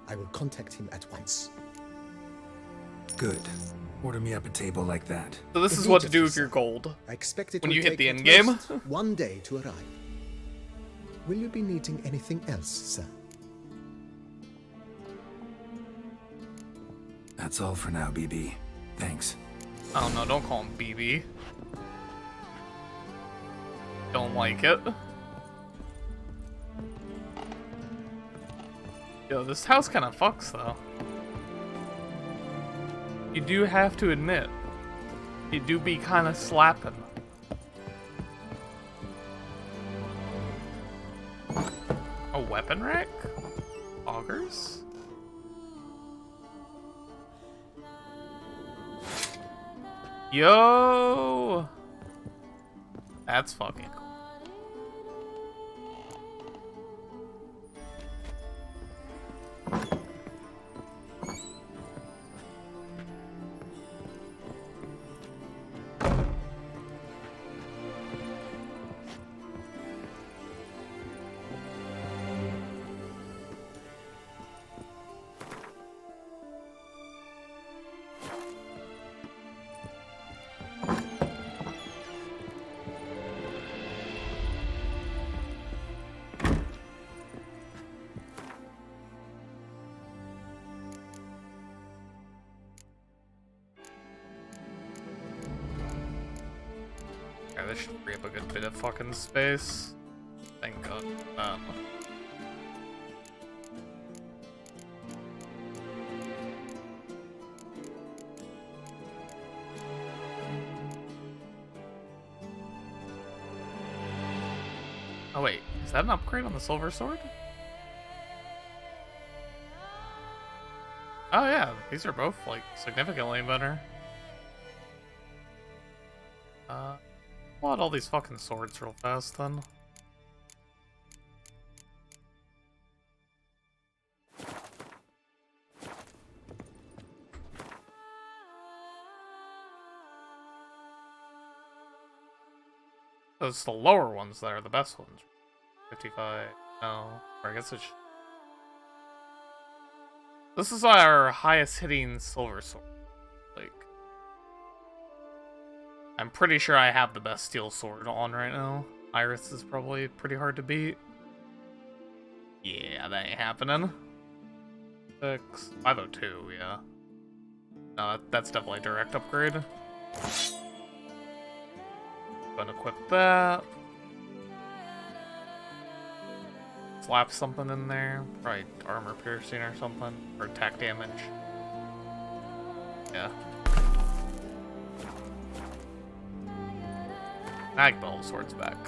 I will contact him at once. Good. Order me up a table like that. So this is what to do with your gold. I expect it when will you hit take the at end game. most one day to arrive. Will you be needing anything else, sir? That's all for now, BB. Thanks. Oh no, don't call him BB. Don't like it. Yo, this house kind of fucks though. You do have to admit, you do be kind of slapping. A weapon rack? Augers? Yo! That's fucking cool. Yeah, this should free up a good bit of fucking space. Thank God. Oh wait, is that an upgrade on the silver sword? Oh yeah, these are both like significantly better. Pull out all these fucking swords real fast then. So it's the lower ones that are the best ones. 55. No. Or I guess it's... This is our highest hitting silver sword. Like... I'm pretty sure I have the best steel sword on right now. Iris is probably pretty hard to beat. Yeah, that ain't happening. 502, yeah. No, that's definitely a direct upgrade. Gonna equip that. Slap something in there. Probably armor piercing or something. Or attack damage. Yeah. Mag belt sword's back.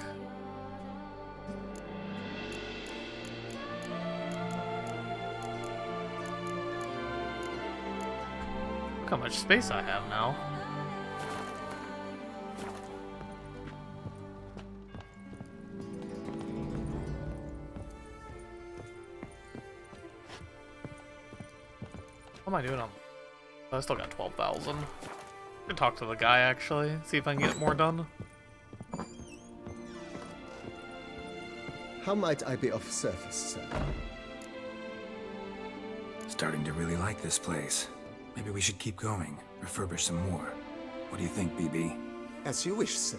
Look how much space I have now. What am I doing on? I still got 12,000. I can talk to the guy actually, see if I can get more done. How might I be of service, sir? Starting to really like this place. Maybe we should keep going, refurbish some more. What do you think, BB? As you wish, sir.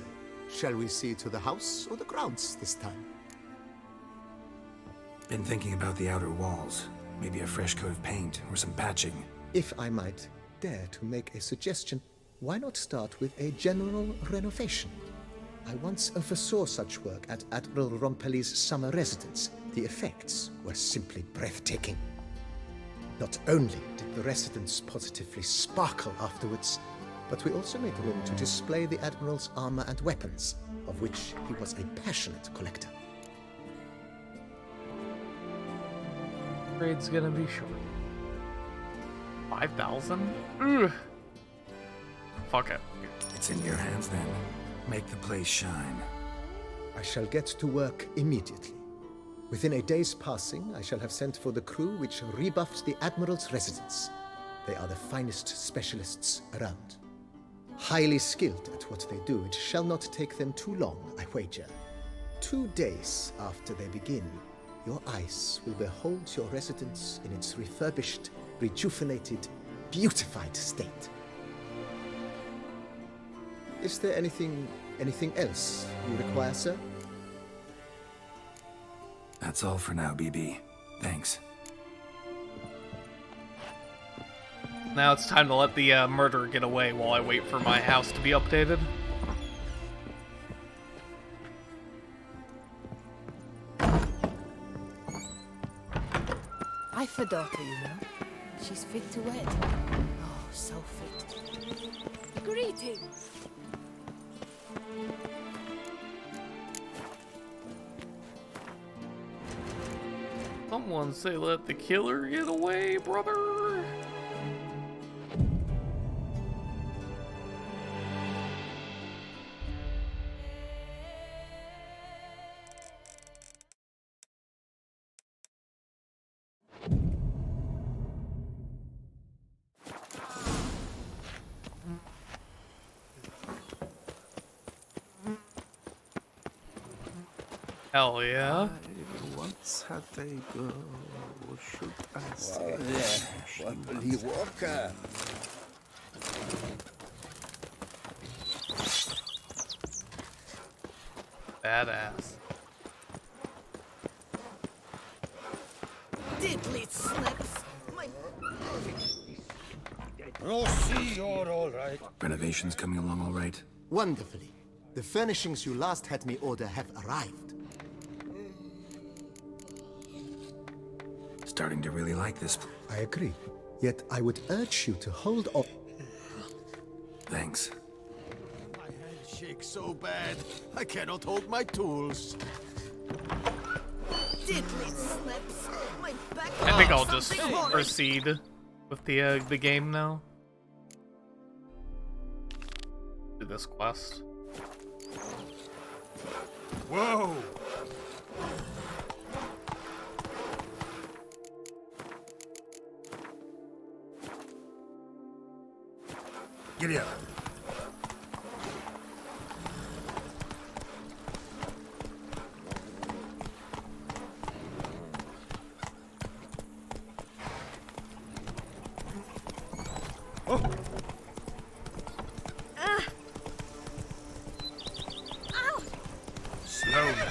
Shall we see to the house or the grounds this time? Been thinking about the outer walls. Maybe a fresh coat of paint or some patching. If I might dare to make a suggestion, why not start with a general renovation? I once oversaw such work at Admiral Rompelli's summer residence. The effects were simply breathtaking. Not only did the residence positively sparkle afterwards, but we also made room to display the Admiral's armor and weapons, of which he was a passionate collector. Trade's gonna be short. 5,000? Ugh. Fuck it. It's in your hands then. Make the place shine. I shall get to work immediately. Within a day's passing, I shall have sent for the crew which rebuffed the Admiral's residence. They are the finest specialists around. Highly skilled at what they do, it shall not take them too long, I wager. 2 days after they begin, your eyes will behold your residence in its refurbished, rejuvenated, beautified state. Is there anything else you require, sir? That's all for now, BB. Thanks. Now it's time to let the murderer get away while I wait for my house to be updated. I've a daughter, you know. She's fit to wed. Oh, so fit. Greetings. Someone say let the killer get away, brother. Hell yeah. Once had a girl, should I say? What will he walk? Badass. Diddly slips. I'll see you're all right. Renovations coming along all right? Wonderfully. The furnishings you last had me order have arrived. Starting to really like this. I agree. Yet I would urge you to hold off. Thanks. My hand shakes so bad, I cannot hold my tools. Diddly slips. My back. I think I'll just proceed with the game now. Do this quest. Whoa! Giddy up. Slow now.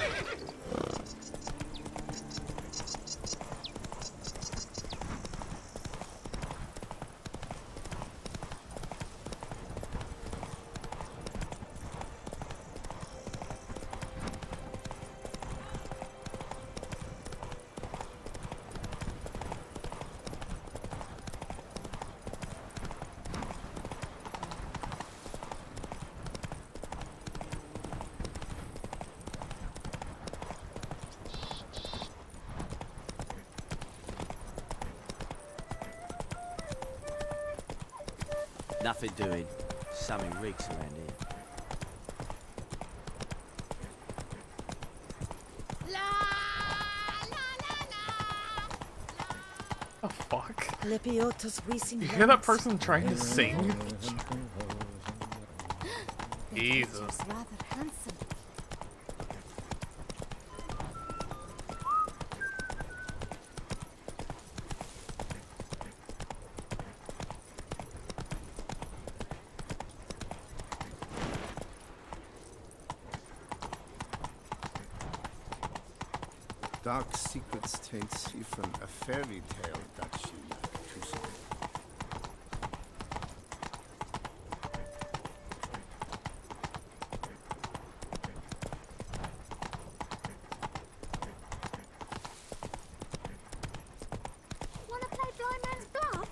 Nothing doing. Something reeks around here. Oh fuck. Lepiotus wheezing. You hear that person trying to sing? Jesus. Rather handsome. Dark secrets taints even a fairy tale that she liked to say. Wanna play blind man's bluff?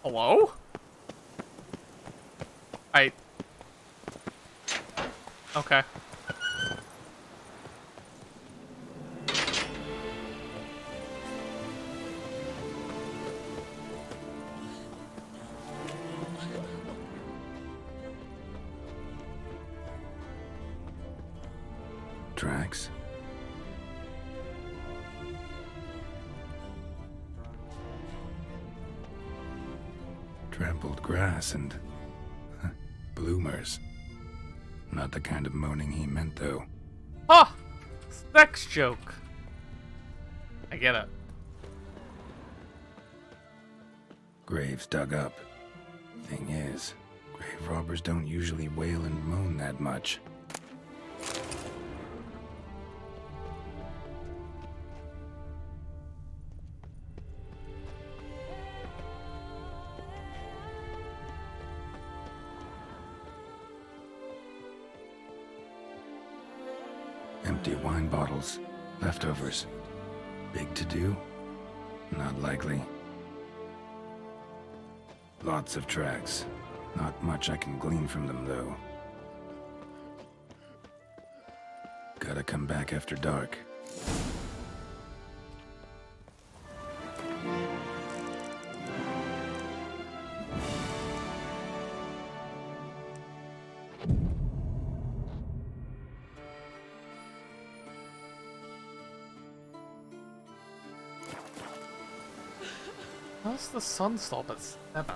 Hello? Okay. Tracks? Trampled grass and bloomers. Not the kind of moaning he meant, though. Ah! Sex joke. I get it. Graves dug up. Thing is, grave robbers don't usually wail and moan that much. Empty wine bottles. Leftovers. Big to do? Not likely. Lots of tracks. Not much I can glean from them, though. Gotta come back after dark. How's the sun stop at 7?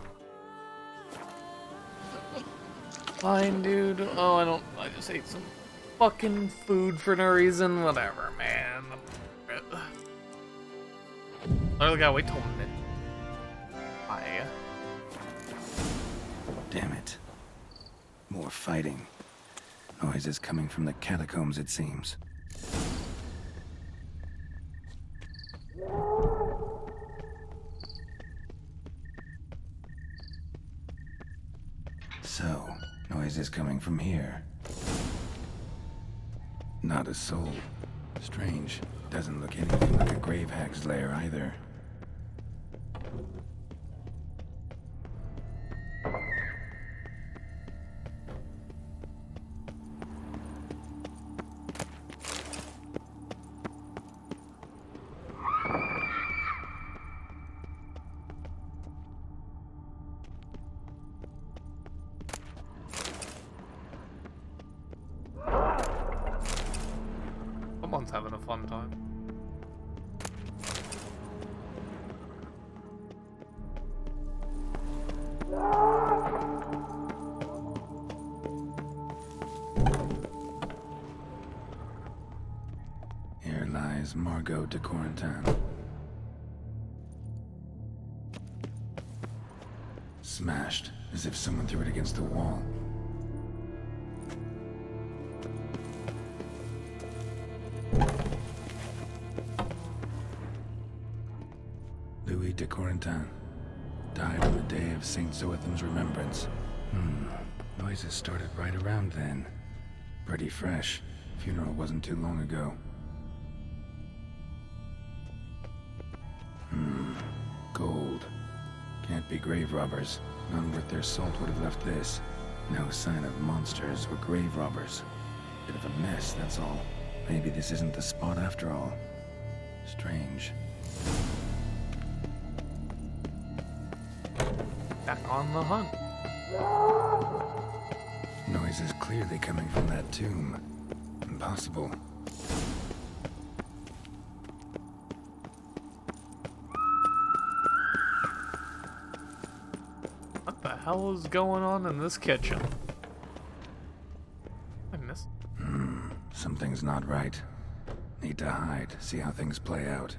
Fine, dude. Oh, I just ate some fucking food for no reason. Whatever, man. I really gotta wait till midnight. Bye. Damn it. More fighting. Noises coming from the catacombs, it seems. So, noises coming from here. Not a soul. Strange. Doesn't look anything like a grave hag's lair either. Someone's having a fun time. Here lies Margot de Corentin. Smashed, as if someone threw it against the wall. Louis de Corentin died on the day of Saint Zoetham's remembrance. Noises started right around then. Pretty fresh. Funeral wasn't too long ago. Gold. Can't be grave robbers. None worth their salt would have left this. No sign of monsters or grave robbers. Bit of a mess, that's all. Maybe this isn't the spot after all. Strange. Back on the hunt. Noise is clearly coming from that tomb. Impossible. What the hell is going on in this kitchen? I missed. Something's not right. Need to hide, see how things play out.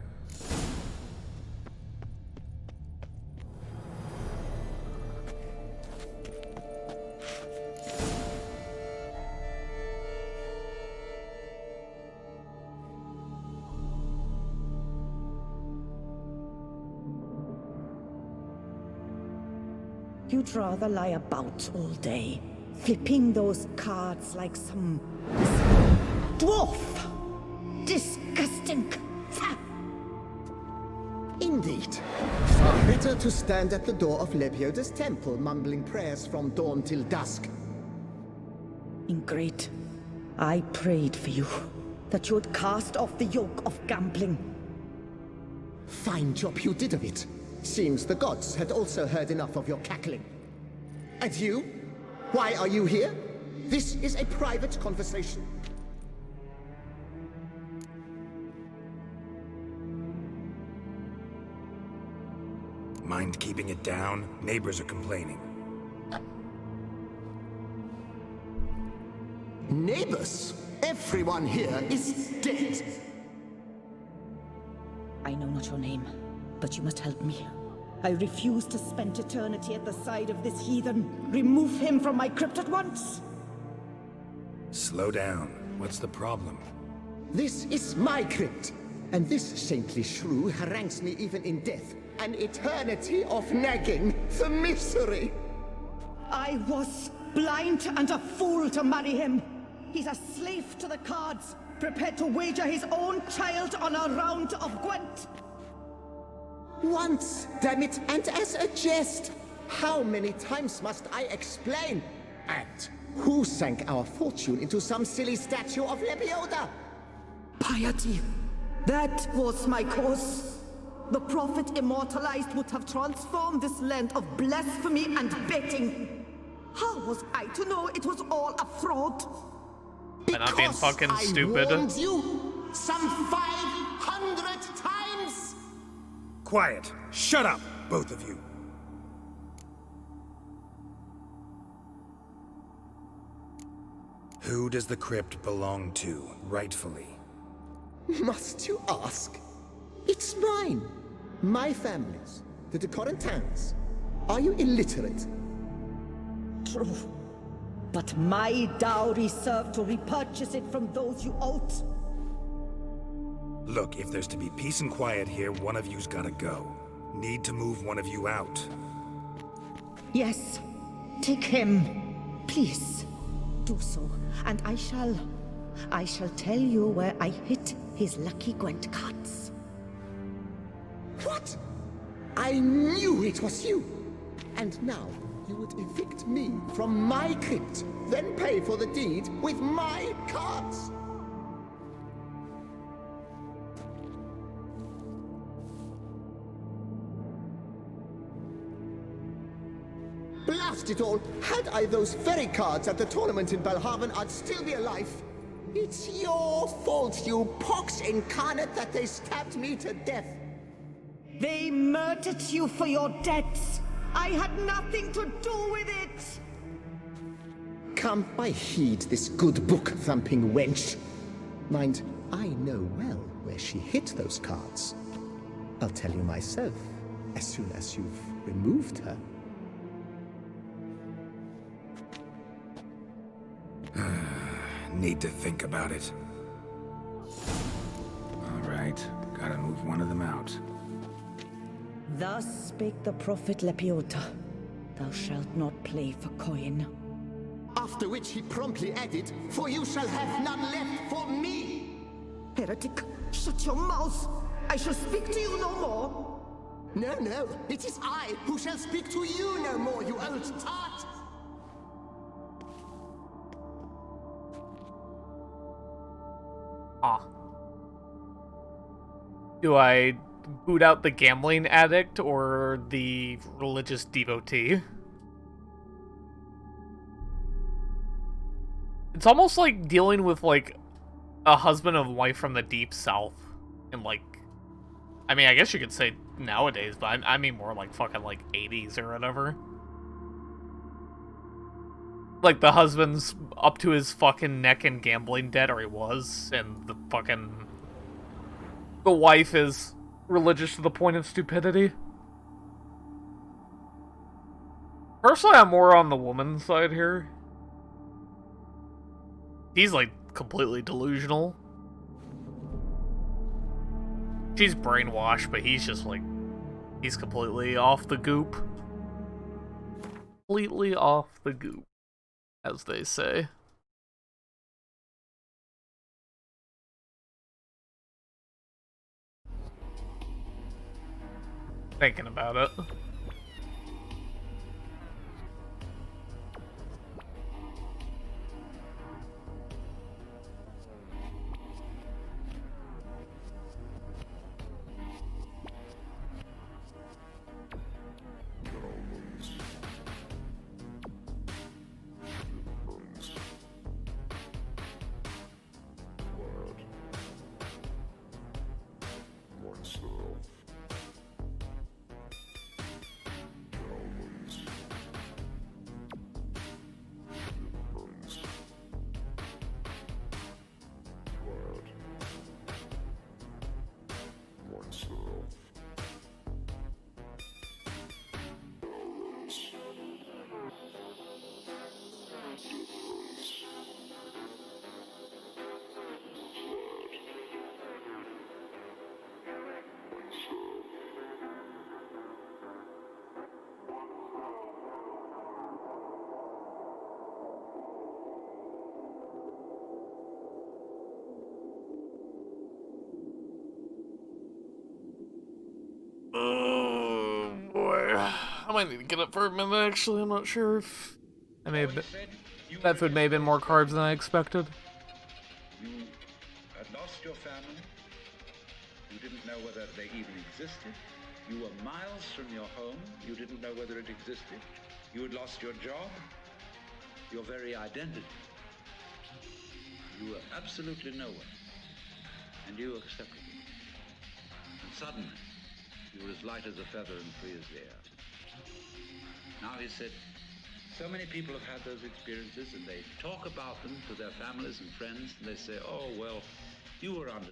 You'd rather lie about all day, flipping those cards like some dwarf. Disgusting. Indeed. Far better to stand at the door of Lepioda's temple, mumbling prayers from dawn till dusk. Ingrate, I prayed for you, that you would cast off the yoke of gambling. Fine job you did of it. Seems the gods had also heard enough of your cackling. And you? Why are you here? This is a private conversation. Mind keeping it down? Neighbors are complaining. Neighbors? Everyone here is dead. I know not your name, but you must help me. I refuse to spend eternity at the side of this heathen. Remove him from my crypt at once! Slow down. What's the problem? This is my crypt, and this saintly shrew harangues me even in death. An eternity of nagging, the misery! I was blind and a fool to marry him. He's a slave to the cards, prepared to wager his own child on a round of Gwent. Once, damn it, and as a jest! How many times must I explain? And who sank our fortune into some silly statue of Lepioda? Piety. That was my cause. The prophet immortalized would have transformed this land of blasphemy and betting. How was I to know it was all a fraud? By not being fucking stupid. I warned you some 500 times! Quiet. Shut up, both of you. Who does the crypt belong to, rightfully? Must you ask? It's mine. My family's. The de Corentins. Are you illiterate? True. But my dowry served to repurchase it from those you owed. Look, if there's to be peace and quiet here, one of you's gotta go. Need to move one of you out. Yes. Take him. Please. Do so. And I shall tell you where I hid his lucky Gwent cards. What? I knew it was you! And now you would evict me from my crypt, then pay for the deed with my cards! Blast it all! Had I those very cards at the tournament in Belhaven, I'd still be alive. It's your fault, you pox incarnate, that they stabbed me to death. They murdered you for your debts. I had nothing to do with it. Come, I heed this good book-thumping wench. Mind, I know well where she hid those cards. I'll tell you myself, as soon as you've removed her. Need to think about it. All right, gotta move one of them out. Thus spake the prophet Lepioda. Thou shalt not play for coin. After which he promptly added, "For you shall have none left for me!" Heretic, shut your mouth! I shall speak to you no more! No, no, it is I who shall speak to you no more, you old tart! Ah. Do I boot out the gambling addict or the religious devotee? It's almost like dealing with, like, a husband and wife from the deep south. And, like, I mean, I guess you could say nowadays, but I mean more like fucking, like, 80s or whatever. Like, the husband's up to his fucking neck in gambling debt, or he was, and the wife is religious to the point of stupidity. Personally, I'm more on the woman's side here. He's, like, completely delusional. She's brainwashed, but he's just, like, he's completely off the goop. Completely off the goop, as they say. Thinking about it. Oh boy, I might need to get up for a minute. Actually, I'm not sure if that food may have been more carbs than I expected. You had lost your family. You didn't know whether they even existed. You were miles from your home. You didn't know whether it existed. You had lost your job, your very identity. You were absolutely nowhere, and you accepted it. And suddenly, you were as light as a feather and free as the air. Now he said, so many people have had those experiences, and they talk about them to their families and friends, and they say, oh, well, you were under...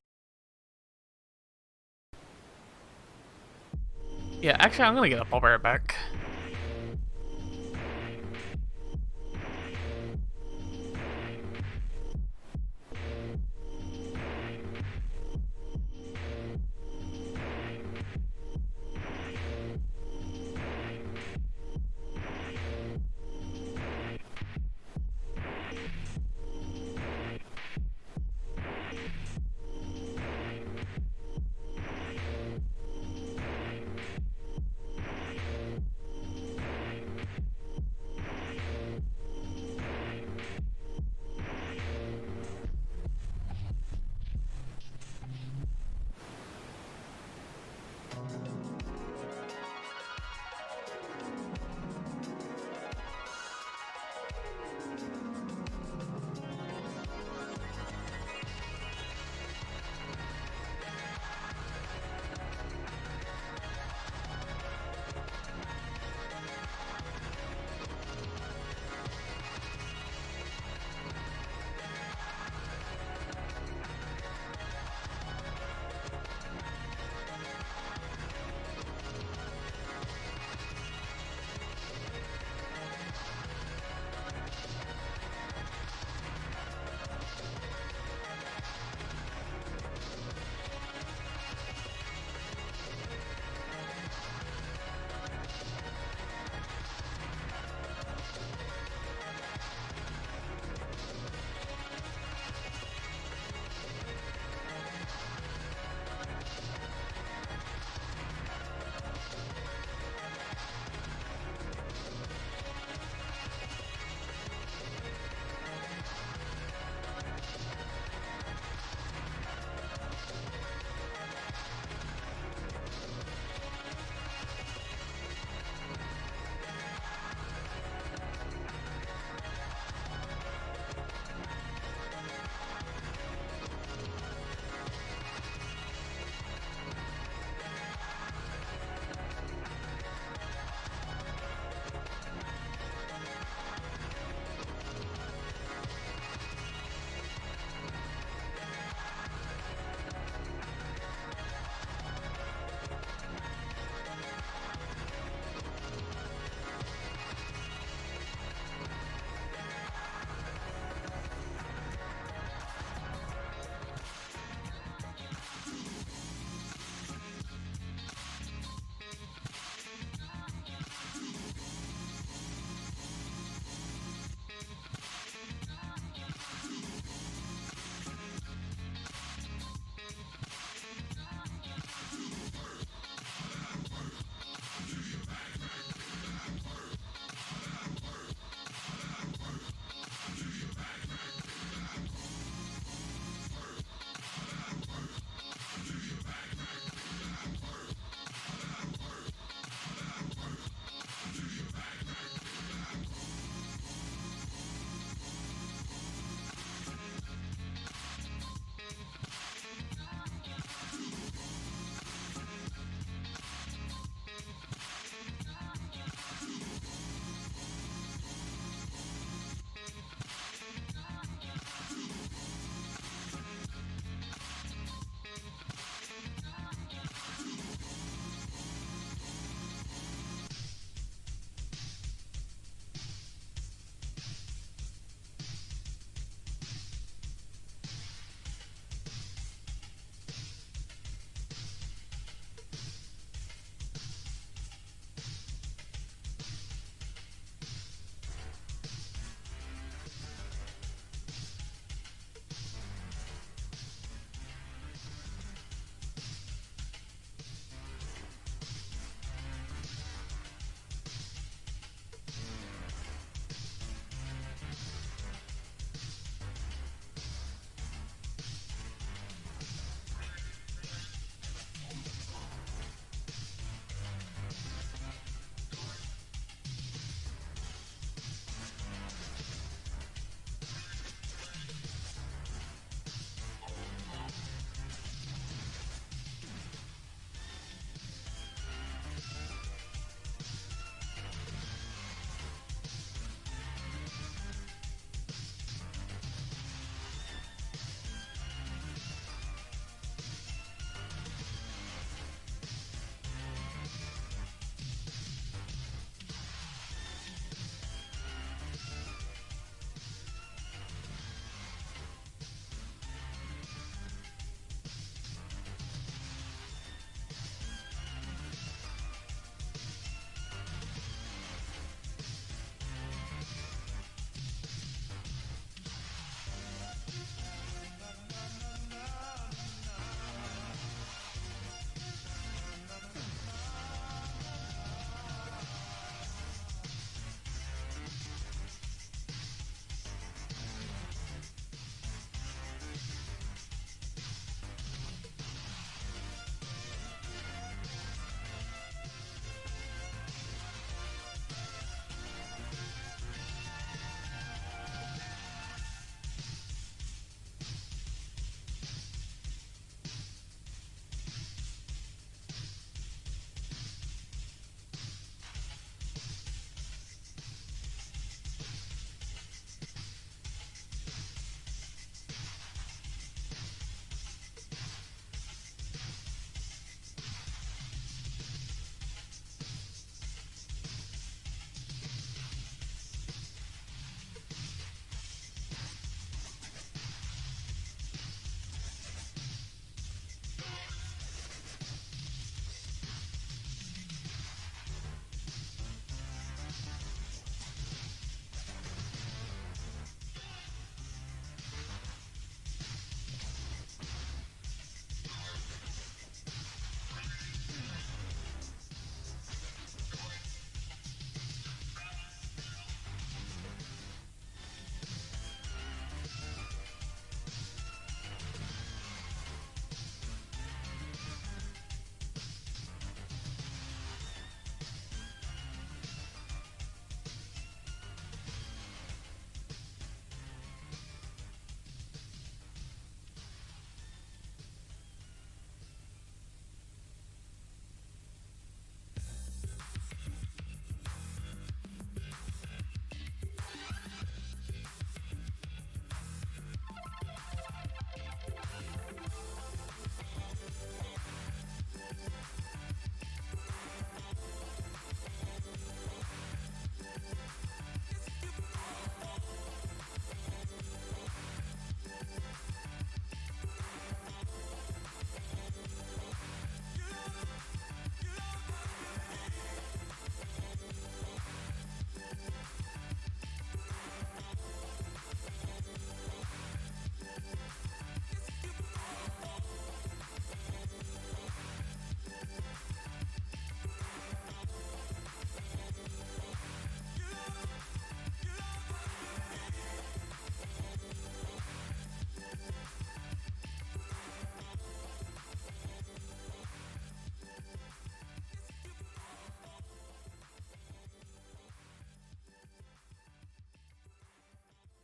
Yeah, actually, I'm gonna get up. I'll be right back.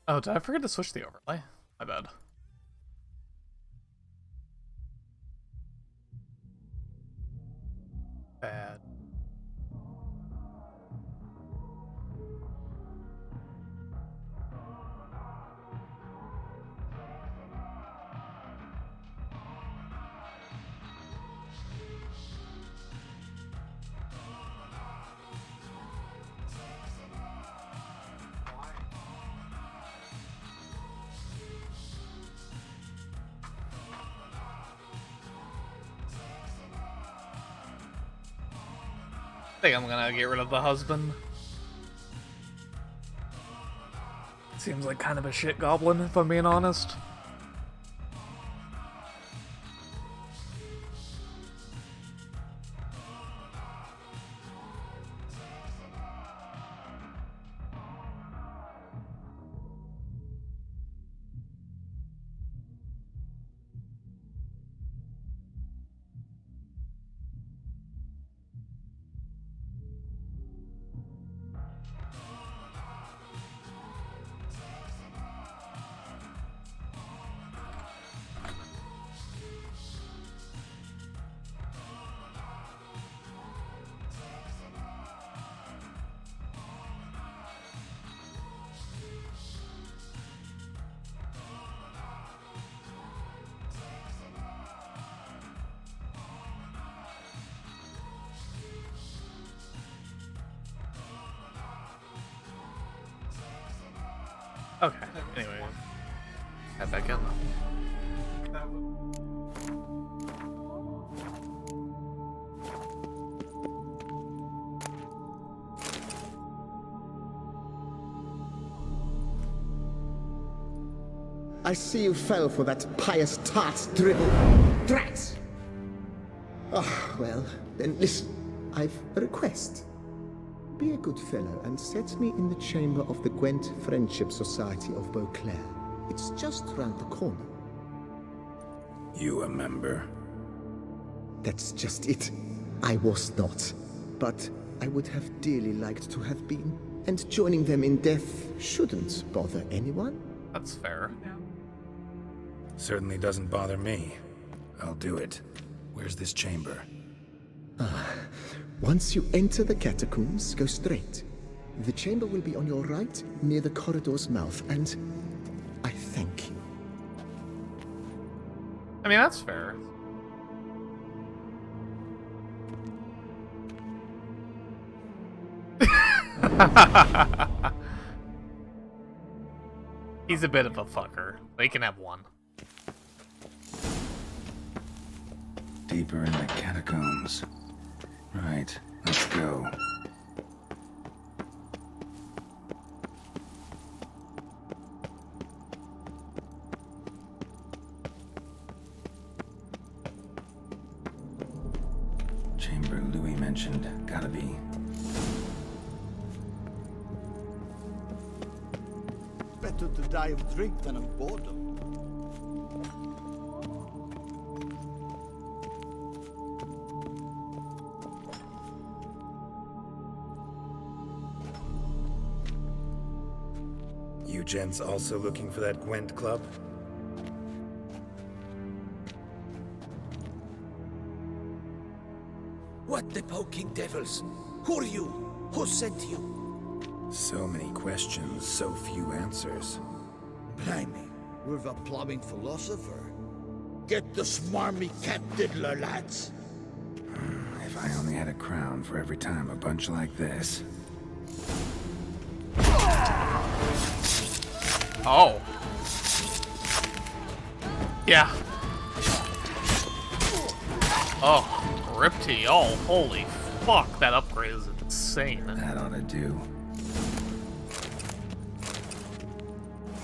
Oh, did I forget to switch the overlay? My bad. Bad. I think I'm gonna get rid of the husband. Seems like kind of a shit goblin, if I'm being honest. Okay, anyway. Head back in. I see you fell for that pious tart's drivel. Drats! Ah, well, then listen. I've a request. Be a good fellow and set me in the chamber of the Gwent Friendship Society of Beauclair. It's just round the corner. You a member? That's just it. I was not. But I would have dearly liked to have been. And joining them in death shouldn't bother anyone. That's fair. Certainly doesn't bother me. I'll do it. Where's this chamber? Once you enter the catacombs, go straight. The chamber will be on your right, near the corridor's mouth, and I thank you. I mean, that's fair. He's a bit of a fucker. They can have one. Deeper in the catacombs. Right, let's go. Chamber Louis mentioned. Gotta be. Better to die of drink than of boredom. You gents also looking for that Gwent club? What the poking devils? Who are you? Who sent you? So many questions, so few answers. Blimey, we're the plumbing philosopher. Get the smarmy cat diddler, lads. If I only had a crown for every time a bunch like this. Oh. Yeah. Oh, Ripty. Oh, holy fuck. That upgrade is insane. That ought to do.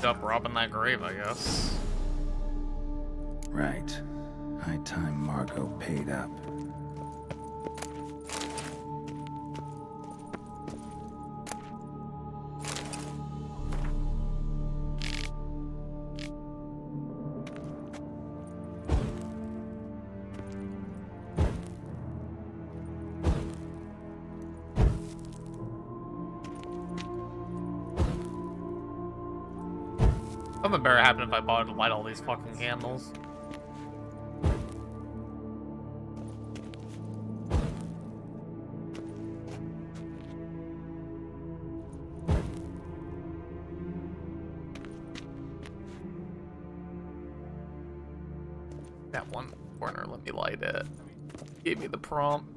Up robbing that grave, I guess. Right. High time Margot paid up. Something better happened if I bothered to light all these fucking candles. That one corner, let me light it. Gave me the prompt.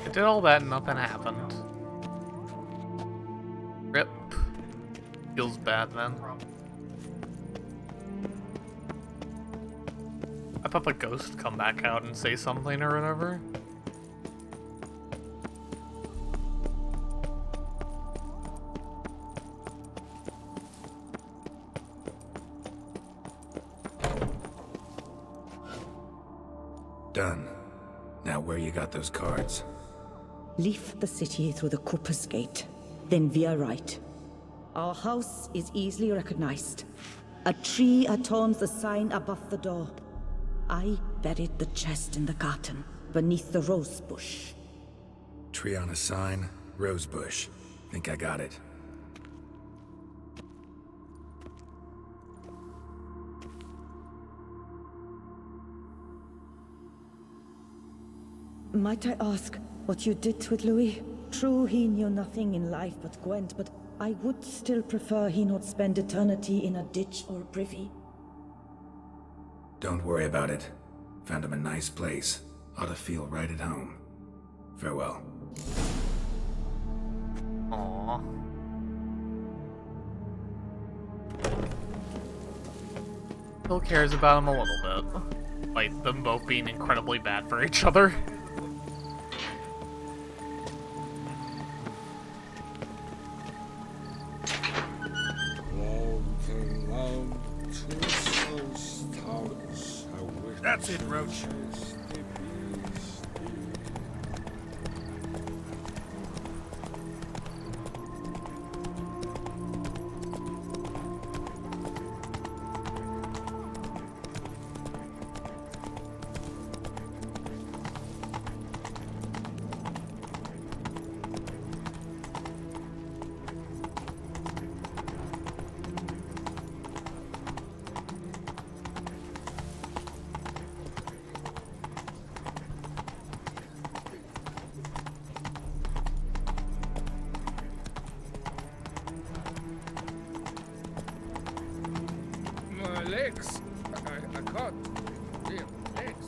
I did all that and nothing happened. Rip. Feels bad then. I thought the ghost would come back out and say something or whatever. Done. Now where you got those cards? Leave the city through the Cooper's Gate, then via right. Our house is easily recognized. A tree adorns the sign above the door. I buried the chest in the garden, beneath the rose bush. Tree on a sign, rose bush. Think I got it. Might I ask what you did with Louis? True, he knew nothing in life but Gwent, but I would still prefer he not spend eternity in a ditch or privy. Don't worry about it. Found him a nice place. Ought to feel right at home. Farewell. Aww. Still cares about him a little bit. Like, them both being incredibly bad for each other. That's it, Roach. Legs. I can't. Real legs.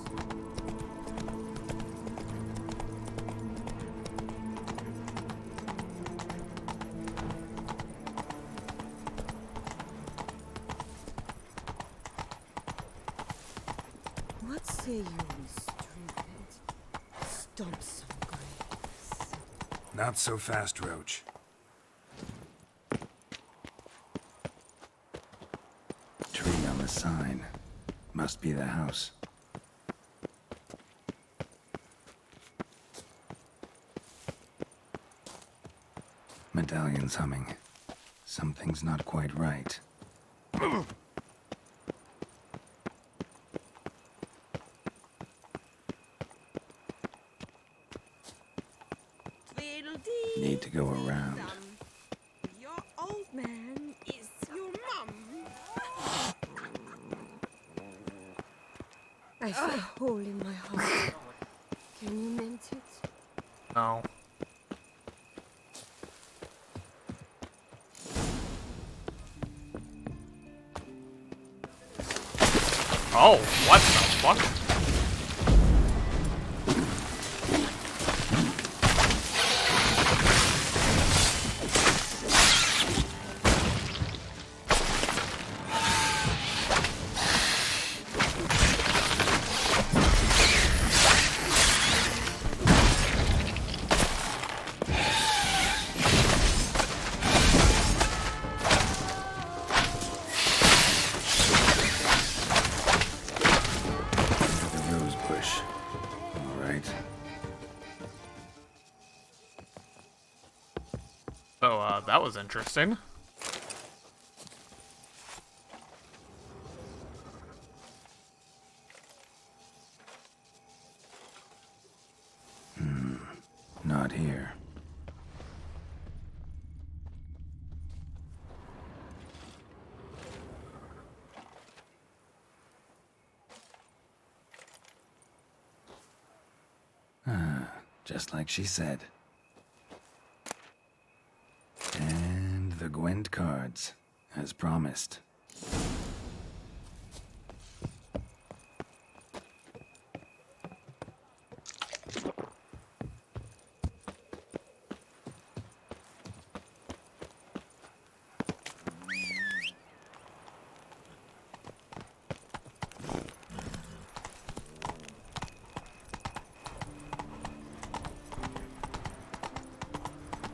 What say you, stupid? Stomp some graves. Not so fast, Roach. Tree on the sign. Must be the house. Medallion's humming. Something's not quite right. Need to go around. Your old man is your mum. I feel a hole in my heart. Can you mend it? No. Oh, what the fuck? that was interesting. Not here. Just like she said. And the Gwent cards, as promised.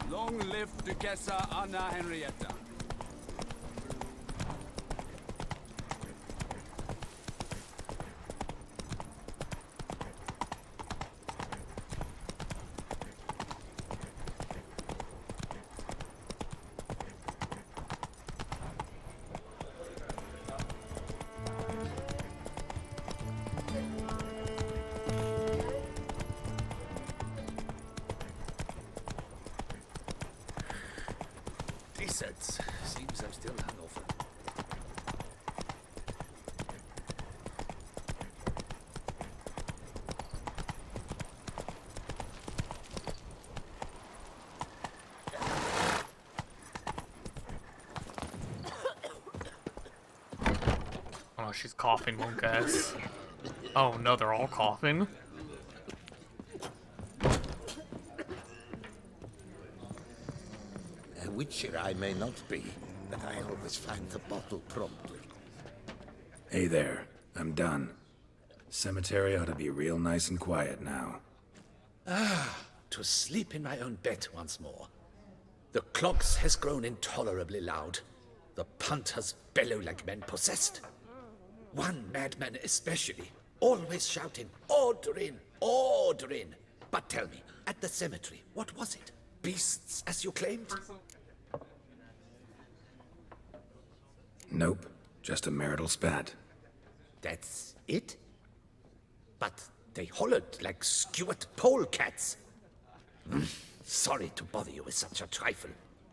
Long live Duchessa Anna Henrietta. Decent. Seems I'm still hungover. Oh, she's coughing, won't guess. Oh no, they're all coughing. A witcher I may not be, but I always find the bottle promptly. Hey there, I'm done. Cemetery ought to be real nice and quiet now. Ah, to sleep in my own bed once more. The clogs has grown intolerably loud. The punters bellow like men possessed. One madman especially, always shouting, "Order in! Order in!" But tell me, at the cemetery, what was it? Beasts, as you claimed? Nope, just a marital spat. That's it? But they hollered like skewered polecats. Sorry to bother you with such a trifle.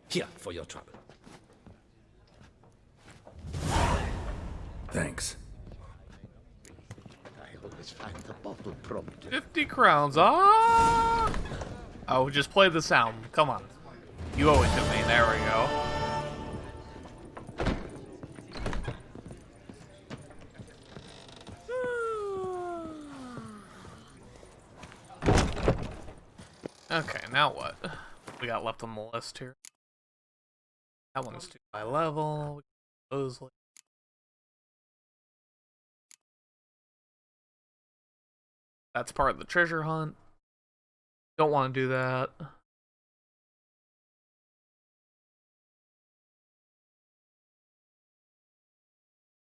Here for your trouble. Thanks. I always find the bottle promptly. 50 crowns. Ah! Oh, just play the sound. Come on. You owe it to me. There we go. Okay, now what? We got left on the list here. That one's too high level. Those. That's part of the treasure hunt. Don't want to do that.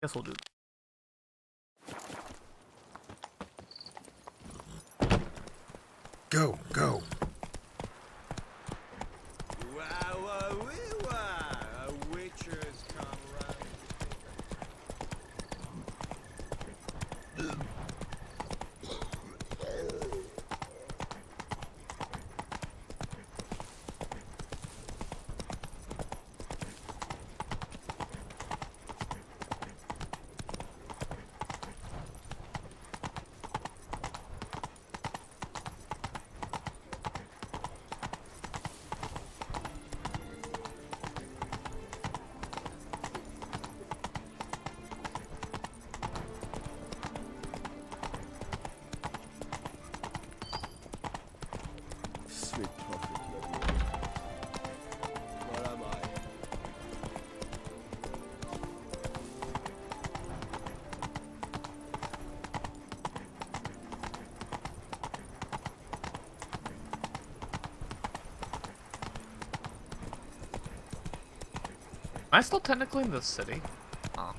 Guess we'll do. Go, go. A witcher has come round. Sweet prophet, where am I? Am I still technically in this city? Oh.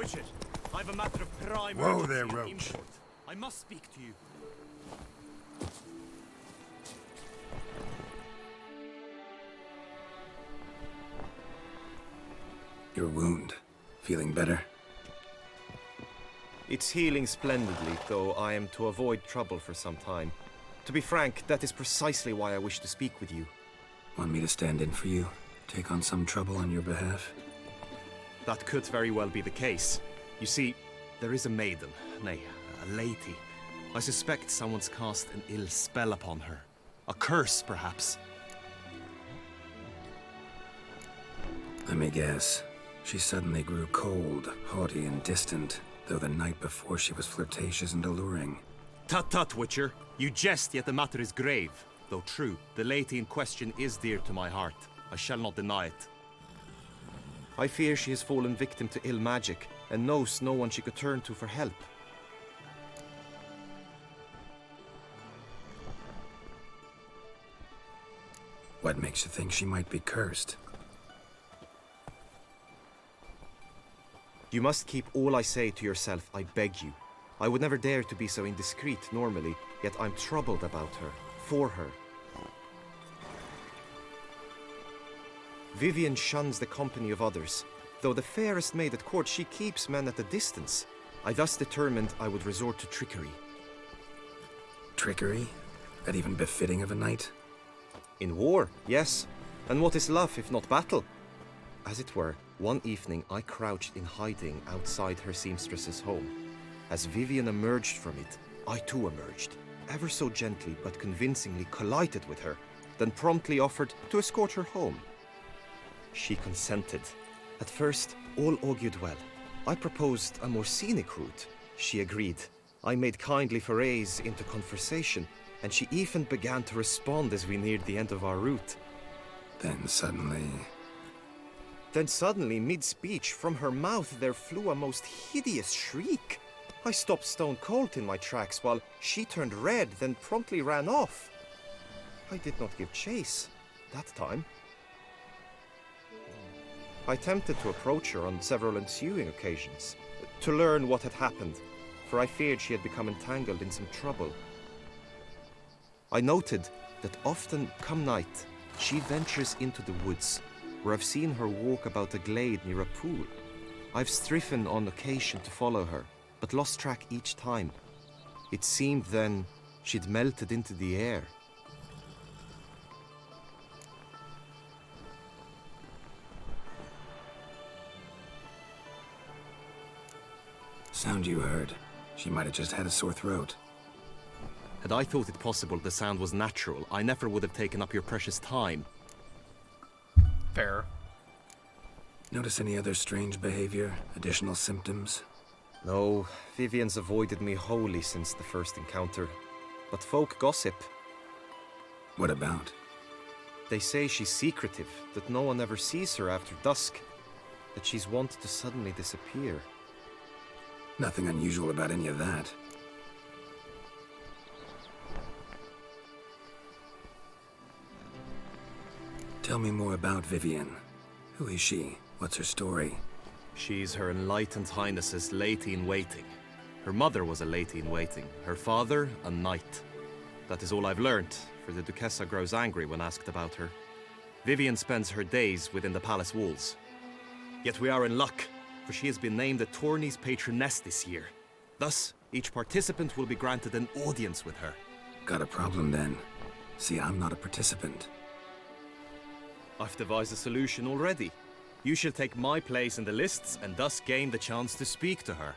Witcher, I've a matter of prime Whoa urgency there, and Roach. import. I must speak to you. Your wound. Feeling better? It's healing splendidly, though I am to avoid trouble for some time. To be frank, that is precisely why I wish to speak with you. Want me to stand in for you? Take on some trouble on your behalf? That could very well be the case. You see, there is a maiden, nay, a lady. I suspect someone's cast an ill spell upon her. A curse, perhaps. Let me guess. She suddenly grew cold, haughty, and distant, though the night before she was flirtatious and alluring. Tut tut, Witcher. You jest, yet the matter is grave. Though true, the lady in question is dear to my heart. I shall not deny it. I fear she has fallen victim to ill magic, and knows no one she could turn to for help. What makes you think she might be cursed? You must keep all I say to yourself, I beg you. I would never dare to be so indiscreet normally, yet I'm troubled about her, for her. Vivienne shuns the company of others. Though the fairest maid at court, she keeps men at a distance. I thus determined I would resort to trickery. Trickery? That even befitting of a knight? In war, yes. And what is love if not battle? As it were, one evening I crouched in hiding outside her seamstress's home. As Vivienne emerged from it, I too emerged, ever so gently but convincingly collided with her, then promptly offered to escort her home. She consented. At first, all augured well. I proposed a more scenic route. She agreed. I made kindly forays into conversation, and she even began to respond as we neared the end of our route. Then suddenly, mid-speech, from her mouth there flew a most hideous shriek. I stopped stone cold in my tracks while she turned red, then promptly ran off. I did not give chase that time. I attempted to approach her on several ensuing occasions, to learn what had happened, for I feared she had become entangled in some trouble. I noted that often, come night, she ventures into the woods, where I've seen her walk about a glade near a pool. I've striven on occasion to follow her, but lost track each time. It seemed then she'd melted into the air. sound you heard. She might have just had a sore throat. Had I thought it possible the sound was natural, I never would have taken up your precious time. Fair. Notice any other strange behavior? Additional symptoms? No, Vivienne's avoided me wholly since the first encounter. But folk gossip. What about? They say she's secretive, that no one ever sees her after dusk, that she's wont to suddenly disappear. Nothing unusual about any of that. Tell me more about Vivienne. Who is she? What's her story? She's Her Enlightened Highness's lady-in-waiting. Her mother was a lady-in-waiting, her father a knight. That is all I've learnt, for the Duchessa grows angry when asked about her. Vivienne spends her days within the palace walls. Yet we are in luck, for she has been named the tourney's patroness this year. Thus, each participant will be granted an audience with her. Got a problem then. See, I'm not a participant. I've devised a solution already. You shall take my place in the lists and thus gain the chance to speak to her.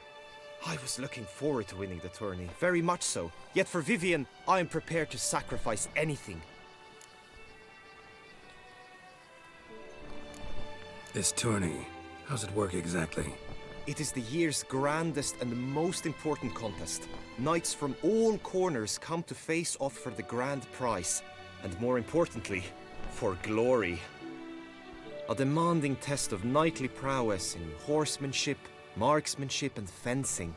I was looking forward to winning the tourney, very much so. Yet for Vivienne, I am prepared to sacrifice anything. This tourney, how's it work exactly? It is the year's grandest and most important contest. Knights from all corners come to face off for the grand prize. And more importantly, for glory. A demanding test of knightly prowess in horsemanship, marksmanship and fencing.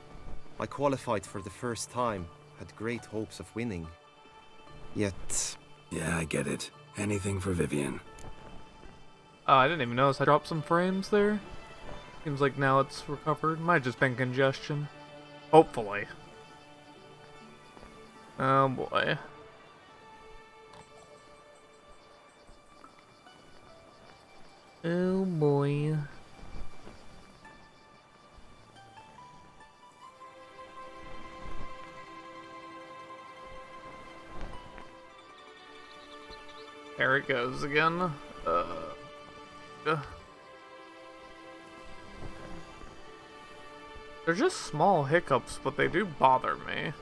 I qualified for the first time, had great hopes of winning. Yet... Yeah, I get it. Anything for Vivienne. I didn't even notice I dropped some frames there. Seems like now it's recovered. Might have just been congestion. Hopefully. Oh boy. Oh boy. There it goes again. They're just small hiccups, but they do bother me.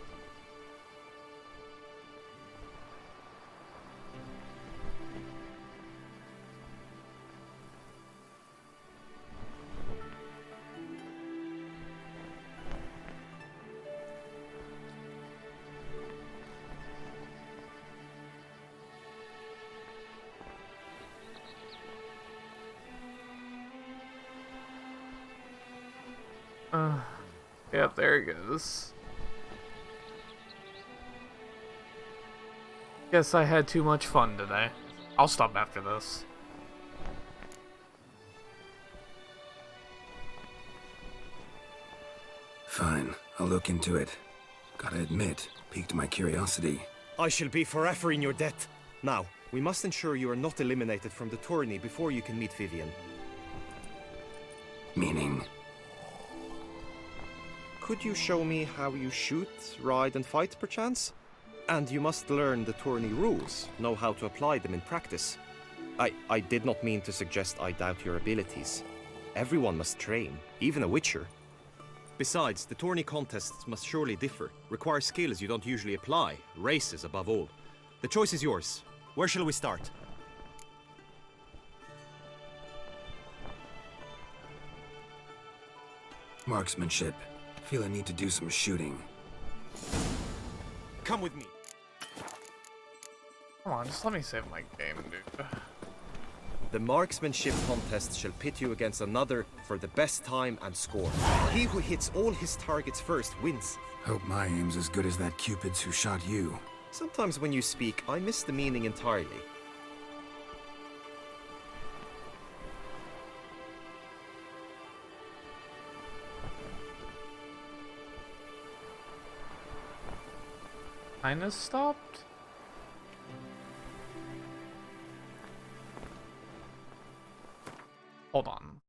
Yep, there he goes. Guess I had too much fun today. I'll stop after this. Fine, I'll look into it. Gotta admit, piqued my curiosity. I shall be forever in your debt. Now, we must ensure you are not eliminated from the tourney before you can meet Vivian. Meaning? Could you show me how you shoot, ride, and fight, perchance? And you must learn the tourney rules, know how to apply them in practice. I did not mean to suggest I doubt your abilities. Everyone must train, even a witcher. Besides, the tourney contests must surely differ, require skills you don't usually apply, races above all. The choice is yours. Where shall we start? Marksmanship. Feel I need to do some shooting. Come with me. Come on, just let me save my game, dude. The marksmanship contest shall pit you against another for the best time and score. He who hits all his targets first wins. Hope my aim's as good as that Cupid's who shot you. Sometimes when you speak, I miss the meaning entirely. Kinda stopped? Hold on.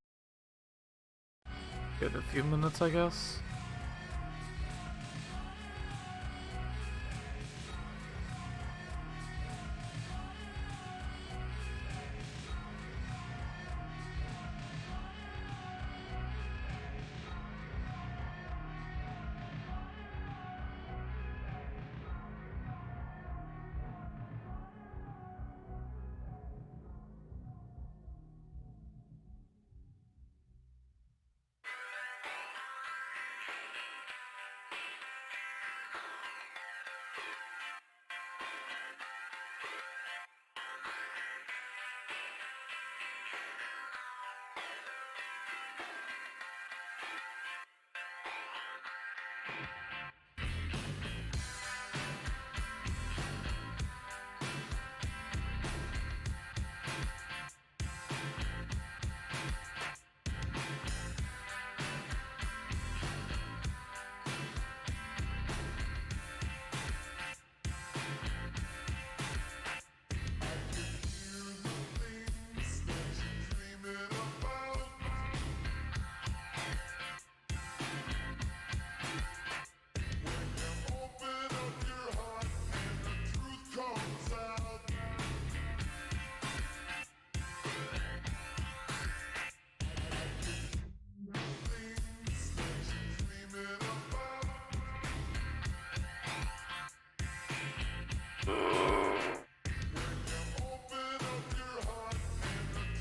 Give it a few minutes, I guess.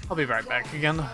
I'll be right back again.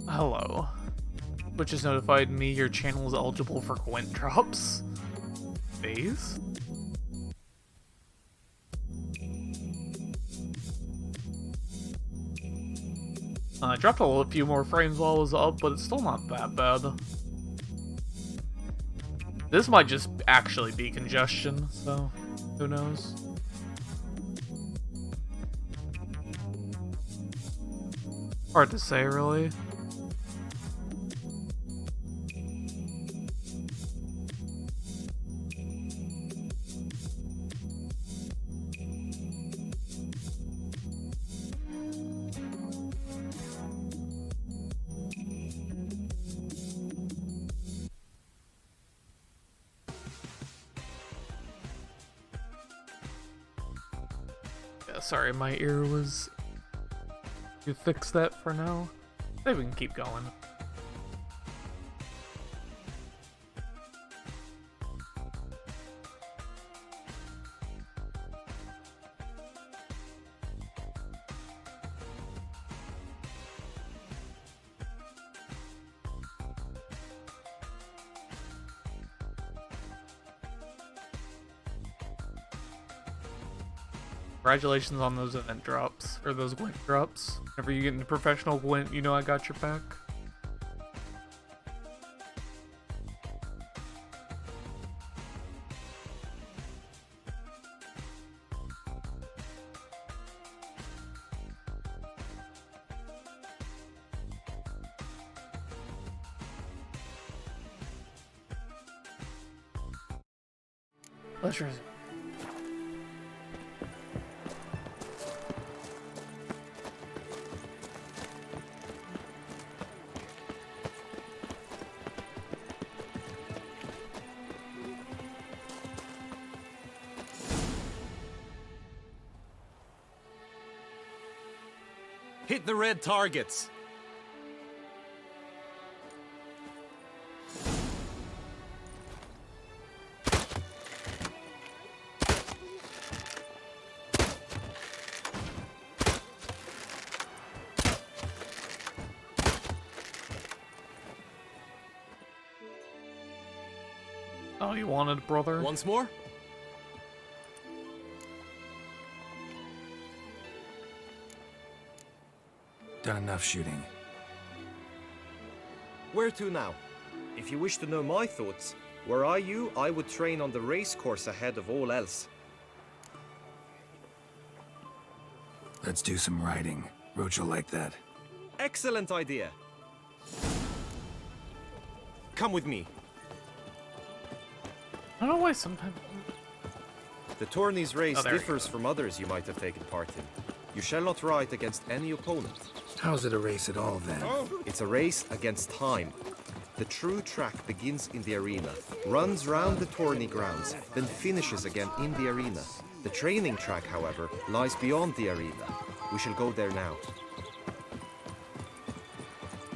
Hello. Which has notified me your channel is eligible for Gwent drops. Phase? I dropped a few more frames while I was up, but it's still not that bad. This might just actually be congestion, so who knows? Hard to say, really. Yeah, sorry, my ear was... You fix that for now? Maybe we can keep going. Congratulations on those event drops, or those Gwent drops. Whenever you get into professional Gwent, you know I got your back. Let's resume. Hit the red targets! Oh, you wanted, brother? Once more? Done enough shooting. Where to now? If you wish to know my thoughts, were I you, I would train on the race course ahead of all else. Let's do some riding. Roach will like that. Excellent idea. Come with me. I don't know why sometimes... The tourney's race there you differs from others you might have taken part in. You shall not ride against any opponent. How's it a race at all, then? It's a race against time. The true track begins in the arena, runs round the tourney grounds, then finishes again in the arena. The training track, however, lies beyond the arena. We shall go there now.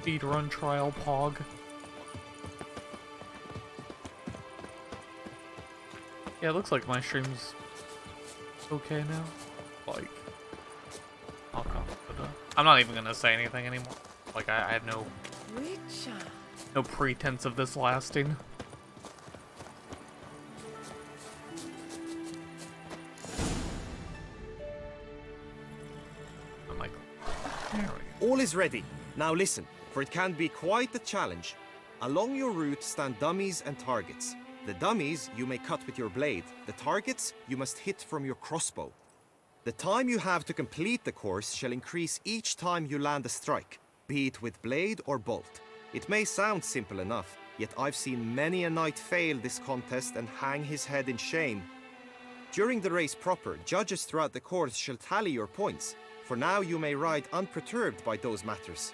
Speed run trial pog. Yeah, it looks like my stream's okay now. Like, I'll come with it. I'm not even gonna say anything anymore. Like, I have no pretense of this lasting. Oh my god. There we go. All is ready. Now listen, for it can be quite a challenge. Along your route stand dummies and targets. The dummies you may cut with your blade. The targets you must hit from your crossbow. The time you have to complete the course shall increase each time you land a strike, be it with blade or bolt. It may sound simple enough, yet I've seen many a knight fail this contest and hang his head in shame. During the race proper, judges throughout the course shall tally your points. For now you may ride unperturbed by those matters.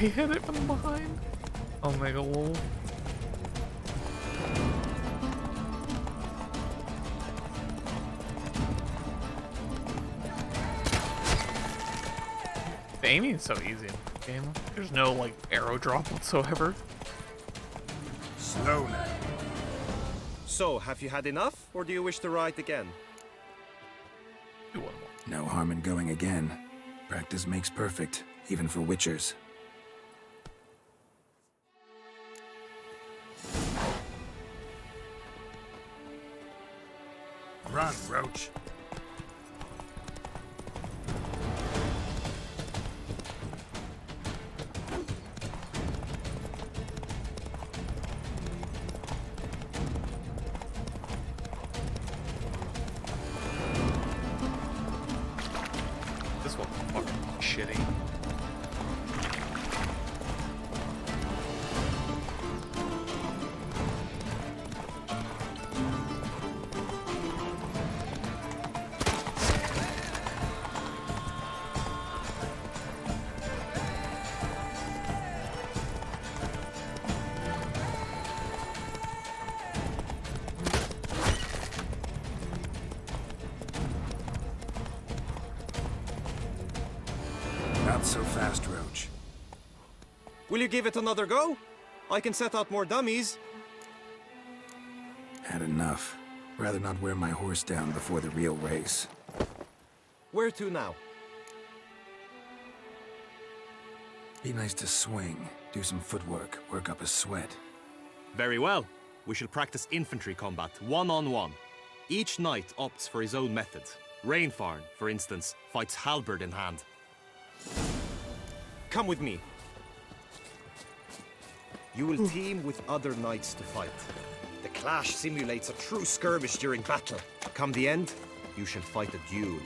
he hit it from behind. Omega lol. The aiming is so easy in this game. There's no like arrow drop whatsoever. Slow now. So, have you had enough, or do you wish to ride again? Do one more. No harm in going again. Practice makes perfect, even for witchers. Run, Roach. This one's fucking shitty. Not so fast, Roach. Will you give it another go? I can set out more dummies. Had enough. Rather not wear my horse down before the real race. Where to now? Be nice to swing, do some footwork, work up a sweat. Very well. We shall practice infantry combat, one-on-one. Each knight opts for his own method. Rainfarn, for instance, fights halberd in hand. Come with me. You will team with other knights to fight. The clash simulates a true skirmish during battle. Come the end, you shall fight a duel.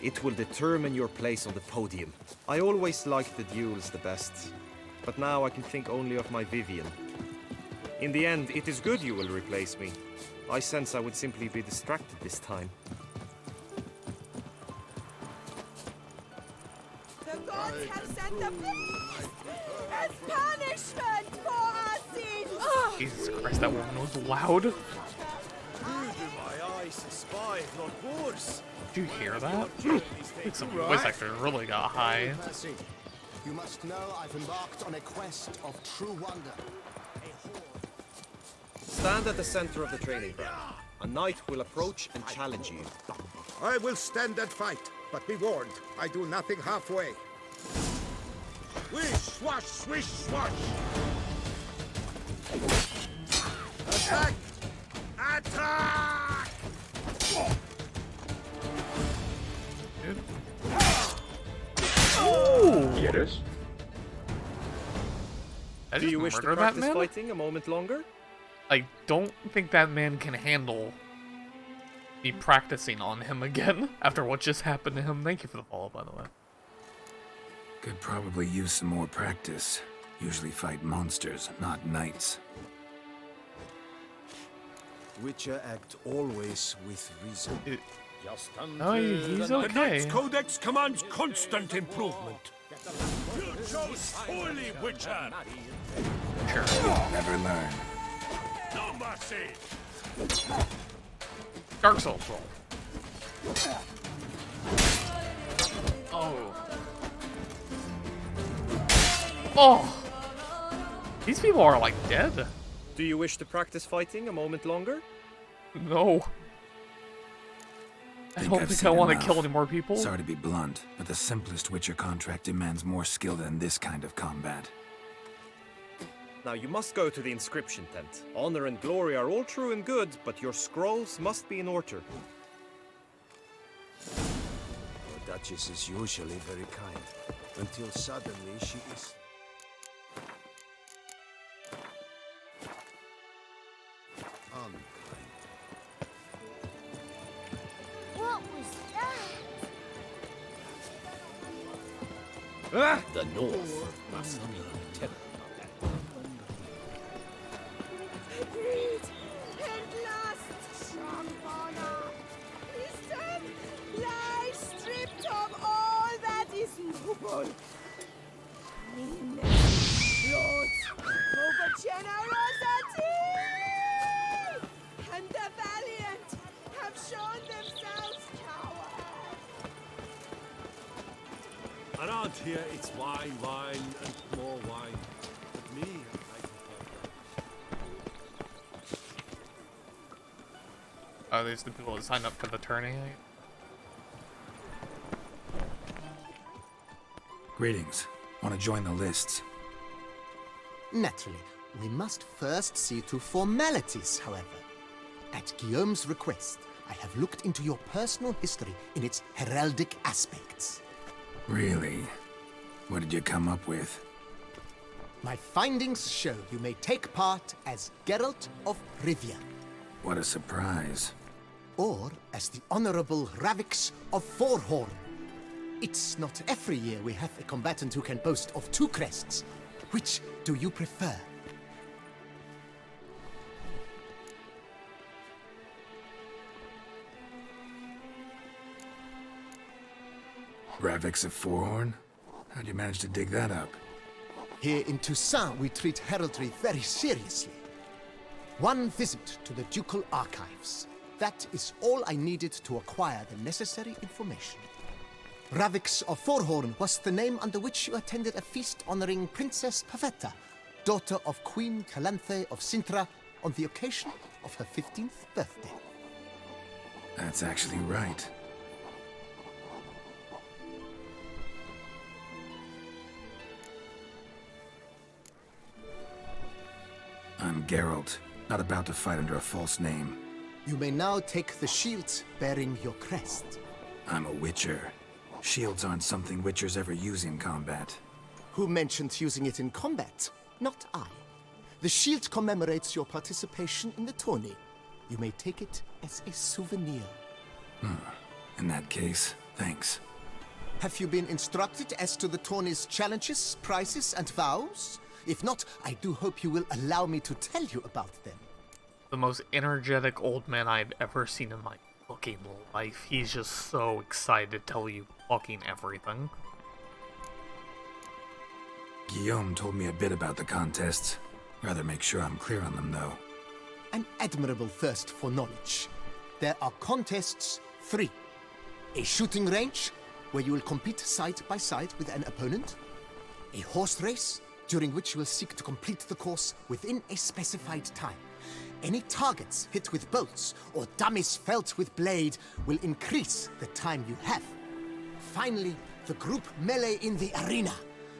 It will determine your place on the podium. I always liked the duels the best, but now I can think only of my Vivian. In the end, it is good you will replace me. I sense I would simply be distracted this time. The gods have sent a beast as punishment for our sins. Jesus Christ, that woman was loud. Did My eyes spy Lord Wars. you hear that? I think some voice actor really got high. Percy, you must know I've embarked on a quest of true wonder. Stand at the center of the training ground. A knight will approach and challenge you. I will stand and fight, but be warned, I do nothing halfway. Wish, swash, swish, swash! Attack! Attack! Yes. Do you wish to that practice man? fighting a moment longer? I don't think that man can handle me practicing on him again after what just happened to him. Thank you for the follow, by the way. Could probably use some more practice. Usually fight monsters, not knights. Witcher act always with reason. Oh, he's okay. The Knight's Codex commands constant improvement. You chose poorly, Witcher. Sure. Never learn. No mercy. Dark Souls roll. Oh. Oh. These people are like dead. Do you wish to practice fighting a moment longer? No. I don't I've think seen I want to enough. kill any more people. Sorry to be blunt, but the simplest Witcher contract demands more skill than this kind of combat. Now you must go to the inscription tent. Honor and glory are all true and good, but your scrolls must be in order. Our Duchess is usually very kind, until suddenly she is... unkind. What was that? The North must be terrible. Greed and lust, Shambhala. Wisdom lies stripped of all that is noble. Meanness Around here, it's wine, wine, and more wine. But me, I Oh, these are the people that signed up for the tourney. Greetings. Want to join the lists? Naturally, we must first see to formalities, however. At Guillaume's request, I have looked into your personal history in its heraldic aspects. Really? What did you come up with? My findings show you may take part as Geralt of Rivia. What a surprise. Or as the Honorable Ravix of Forhorn. It's not every year we have a combatant who can boast of 2 crests. Which do you prefer? Ravix of Forhorn? How'd you manage to dig that up? Here in Toussaint, we treat heraldry very seriously. One visit to the Ducal Archives. That is all I needed to acquire the necessary information. Ravix of Forhorn was the name under which you attended a feast honoring Princess Pavetta, daughter of Queen Calanthe of Sintra, on the occasion of her 15th birthday. That's actually right. I'm Geralt, not about to fight under a false name. You may now take the shield bearing your crest. I'm a Witcher. Shields aren't something Witchers ever use in combat. Who mentioned using it in combat? Not I. The shield commemorates your participation in the tourney. You may take it as a souvenir. In that case, thanks. Have you been instructed as to the tourney's challenges, prizes, and vows? If not, I do hope you will allow me to tell you about them. The most energetic old man I've ever seen in my fucking life. He's just so excited to tell you fucking everything. Guillaume told me a bit about the contests. Rather make sure I'm clear on them, though. An admirable thirst for knowledge. There are contests 3. A shooting range, where you will compete side by side with an opponent. A horse race, during which you will seek to complete the course within a specified time. Any targets hit with bolts or dummies felt with blade will increase the time you have. Finally, the group melee in the arena,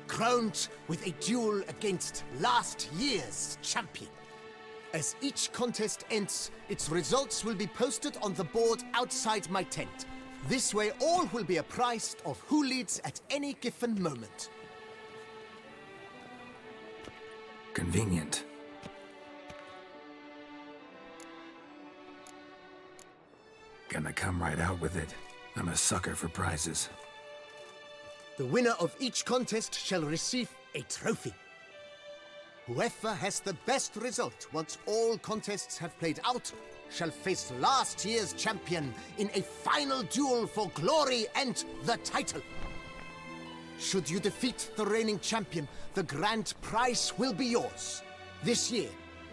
crowned with a duel against last year's champion. As each contest ends, its results will be posted on the board outside my tent. This way all will be apprised of who leads at any given moment. Convenient. Gonna come right out with it. I'm a sucker for prizes. The winner of each contest shall receive a trophy. Whoever has the best result once all contests have played out shall face last year's champion in a final duel for glory and the title. Should you defeat the reigning champion, the grand prize will be yours. This year,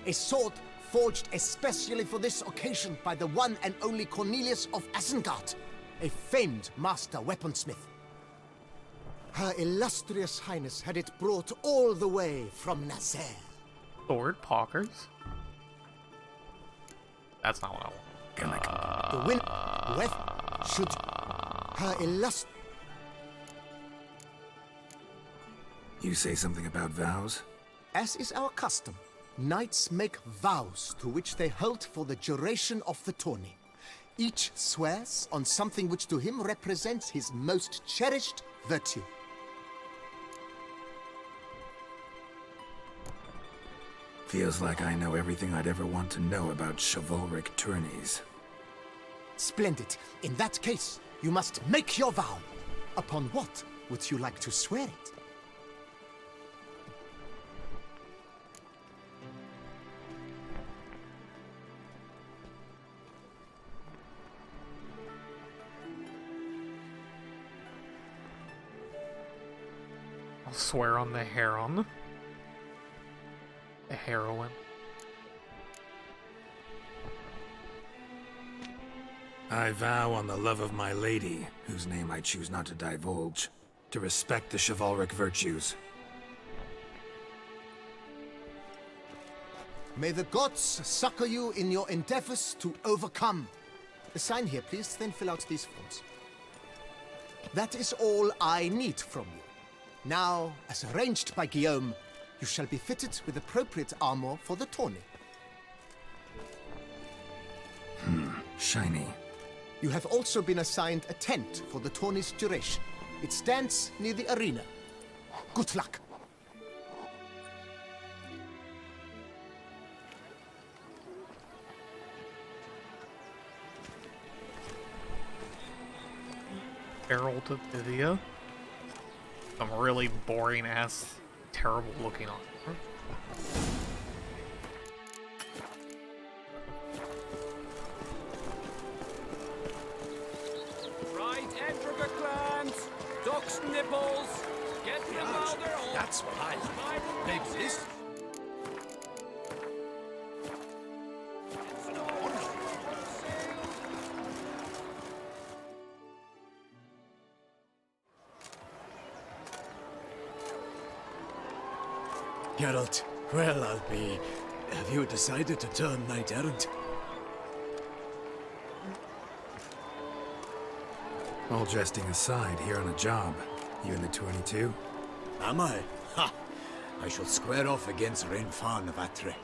a sword forged especially for this occasion by the one and only Cornelius of Isengard, a famed master weaponsmith. Her illustrious highness had it brought all the way from Nazaire. Sword Pockers? That's not what I want. The winner, whoever should her illustrious... You say something about vows? As is our custom, knights make vows to which they hold for the duration of the tourney. Each swears on something which to him represents his most cherished virtue. Feels like I know everything I'd ever want to know about chivalric tourneys. Splendid. In that case, you must make your vow. Upon what would you like to swear it? I'll swear on the heron. The heroine. I vow on the love of my lady, whose name I choose not to divulge. to respect the chivalric virtues. May the gods succor you in your endeavors to overcome. Sign here, please, then fill out these forms. That is all I need from you. Now, as arranged by Guillaume, you shall be fitted with appropriate armor for the tourney. Shiny. You have also been assigned a tent for the tourney's duration. It stands near the arena. Good luck. Herald of Vivia. Some really boring ass, terrible looking armor. Right, Entroga clans, ducks nipples, get them out there. That's what I like. They exist. Geralt, well, I'll be... Have you decided to turn knight-errant? All jesting aside, here on a job. You in the 22? Am I? Ha! I shall square off against Renfan of Atre.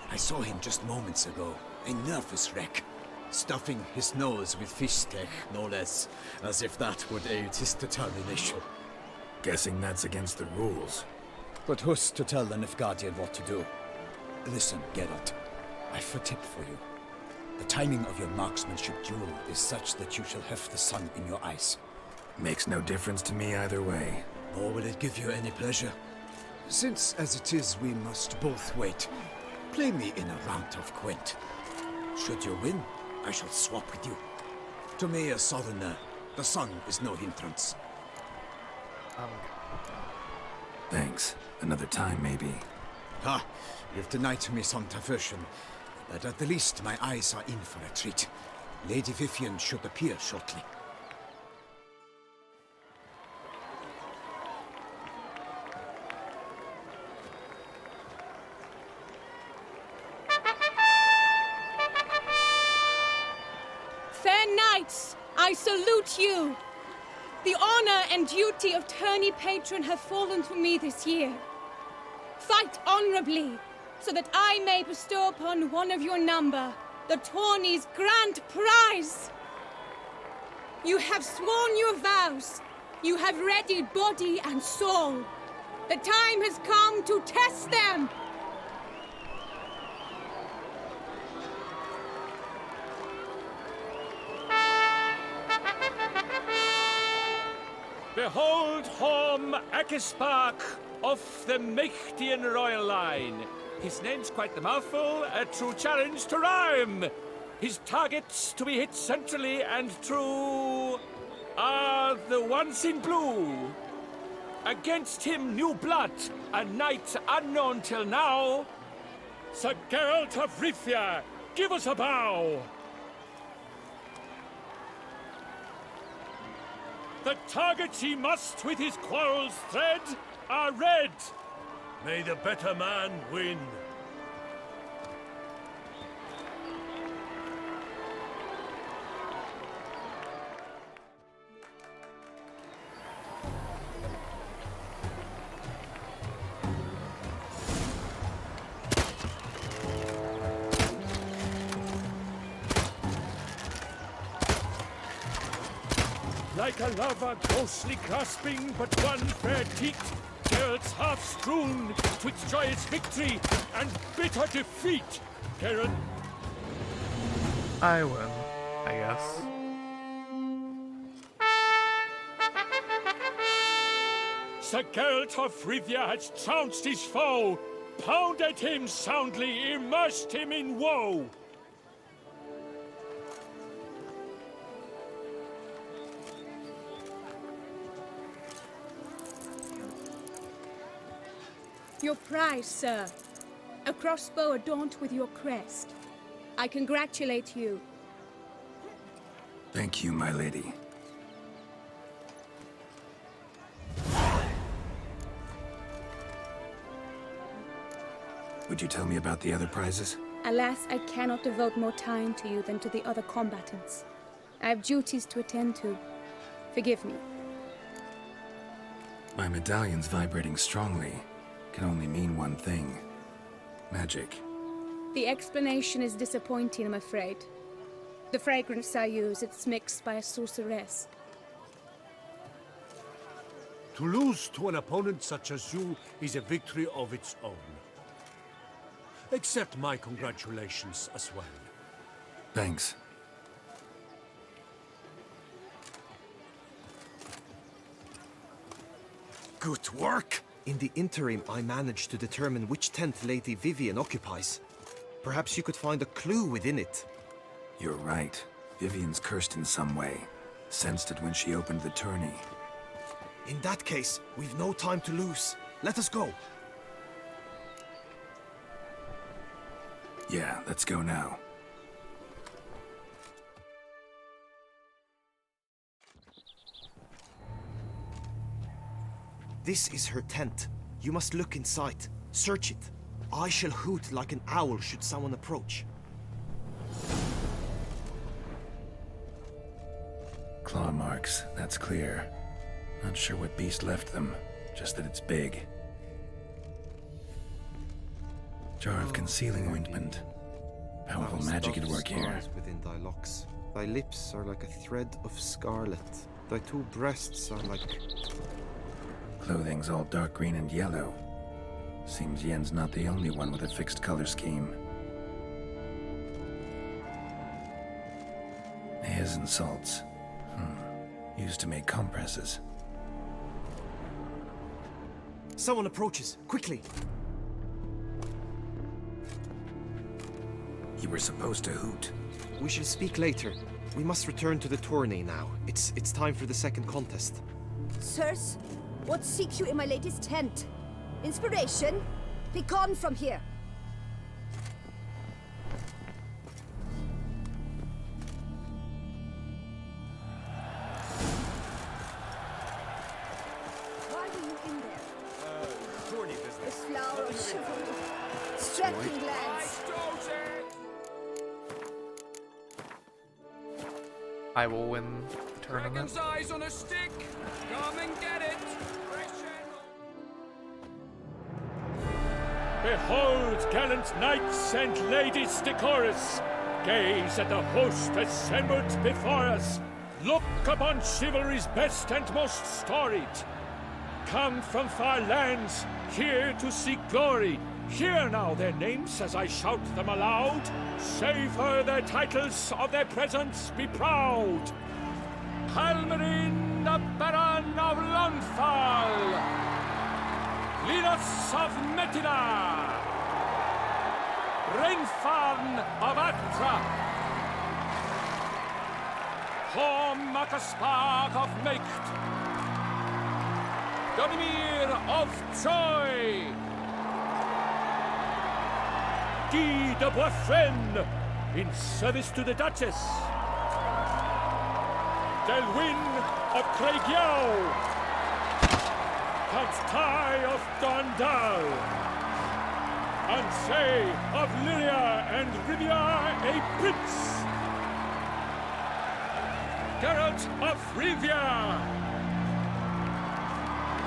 I saw him just moments ago. A nervous wreck. Stuffing his nose with fish steak, no less. As if that would aid his determination. Guessing that's against the rules. But who's to tell the Nilfgaardian what to do? Listen, Geralt. I've a tip for you. The timing of your marksmanship duel is such that you shall have the sun in your eyes. Makes no difference to me either way. Nor will it give you any pleasure. Since, as it is, we must both wait, play me in a round of Gwent. Should you win, I shall swap with you. To me, a southerner, the sun is no hindrance. Thanks. Another time, maybe. Ha! You've denied me some diversion, but at the least my eyes are in for a treat. Lady Vivian should appear shortly. Fair knights, I salute you! The honor and duty of tourney patron have fallen to me this year. Fight honorably, so that I may bestow upon one of your number the tourney's grand prize. You have sworn your vows. You have readied body and soul. The time has come to test them. Behold Horm Akispark of the Mechtian royal line. His name's quite the mouthful, a true challenge to rhyme. His targets to be hit centrally and true are the ones in blue. Against him new blood, a knight unknown till now. Sir Geralt of Rivia, give us a bow. The targets he must with his quarrels thread are red. May the better man win. Like a lover ghostly grasping but one fair teat, Geralt's half strewn twixt joyous victory and bitter defeat. Geralt. I win, I guess. Sir Geralt of Rivia has trounced his foe, pounded him soundly, immersed him in woe. Your prize, sir. A crossbow adorned with your crest. I congratulate you. Thank you, my lady. Would you tell me about the other prizes? Alas, I cannot devote more time to you than to the other combatants. I have duties to attend to. Forgive me. My medallion's vibrating strongly. Can only mean one thing. Magic. The explanation is disappointing, I'm afraid. The fragrance I use, it's mixed by a sorceress. To lose to an opponent such as you is a victory of its own. Accept my congratulations as well. Thanks. Good work! In the interim, I managed to determine which tent Lady Vivian occupies. Perhaps you could find a clue within it. You're right. Vivian's cursed in some way. Sensed it when she opened the tourney. In that case, we've no time to lose. Let us go. Yeah, let's go now. This is her tent. You must look inside. Search it. I shall hoot like an owl should someone approach. Claw marks, that's clear. Not sure what beast left them, just that it's big. Jar of concealing ointment. Powerful magic at work here. Within thy locks. Thy lips are like a thread of scarlet. Thy two breasts are like... Clothing's all dark green and yellow. Seems Yen's not the only one with a fixed color scheme. His and salts. Used to make compresses. Someone approaches. Quickly! You were supposed to hoot. We shall speak later. We must return to the tourney now. It's time for the second contest. Sirs, what seeks you in my latest tent? Inspiration? Be gone from here! Why were you in there? Tourney business. The flower of chivalry. Striking glance. I will win the tournament. Dragon's eyes on a stick! Come and get it! Behold, gallant knights and ladies decorous! Gaze at the host assembled before us! Look upon chivalry's best and most storied! Come from far lands, here to seek glory! Hear now their names as I shout them aloud! Savor their titles, of their presence be proud! Halmarin, the Baron of Lonfal! Linus of Metina! Renfarn of Atra! Horm Akaspar of Meikt! Donimir of Troy! Guy de Boisfren, in service to the Duchess! Delwyn of Craigiau! Count Tai of Dondal! Ansay of Lyria and Rivia a prince! Geralt of Rivia!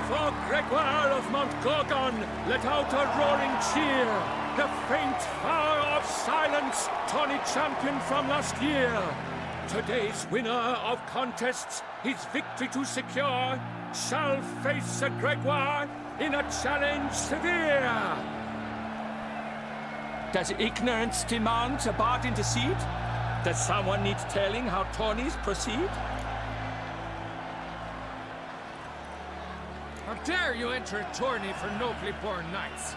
For Gregoire of Montgorgon, let out a roaring cheer! The faint fire of silence, tawny champion from last year! Today's winner of contests, his victory to secure, shall face Sir Gregoire in a challenge severe! Does ignorance demand a bard intercede? Does someone need telling how tourneys proceed? How dare you enter a tourney for nobly born knights?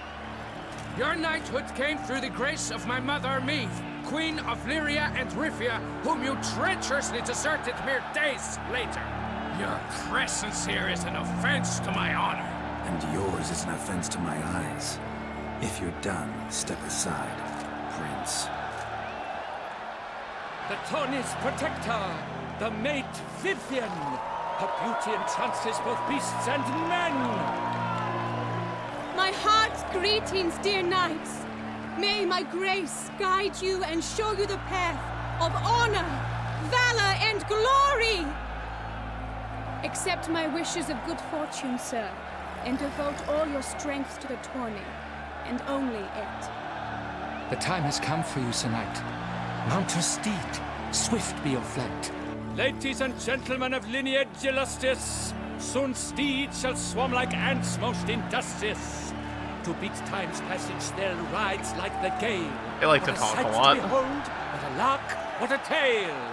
Your knighthood came through the grace of my mother Meath, Queen of Lyria and Rivia, whom you treacherously deserted mere days later. Your presence here is an offense to my honor. And yours is an offense to my eyes. If you're done, step aside, Prince. The tourney's protector, the mate Vivian. Her beauty entrances both beasts and men. My heart's greetings, dear knights. May my grace guide you and show you the path of honor, valor, and glory! Accept my wishes of good fortune, sir, and devote all your strength to the tourney, and only it. The time has come for you, Sir Knight. Mount your steed. Swift be your flight. Ladies and gentlemen of lineage illustrious, soon steeds shall swarm like ants most industrious. To beat time's passage, they'll ride like the gale. They like to What talk sight a lot. To behold, what a lark, what a tale!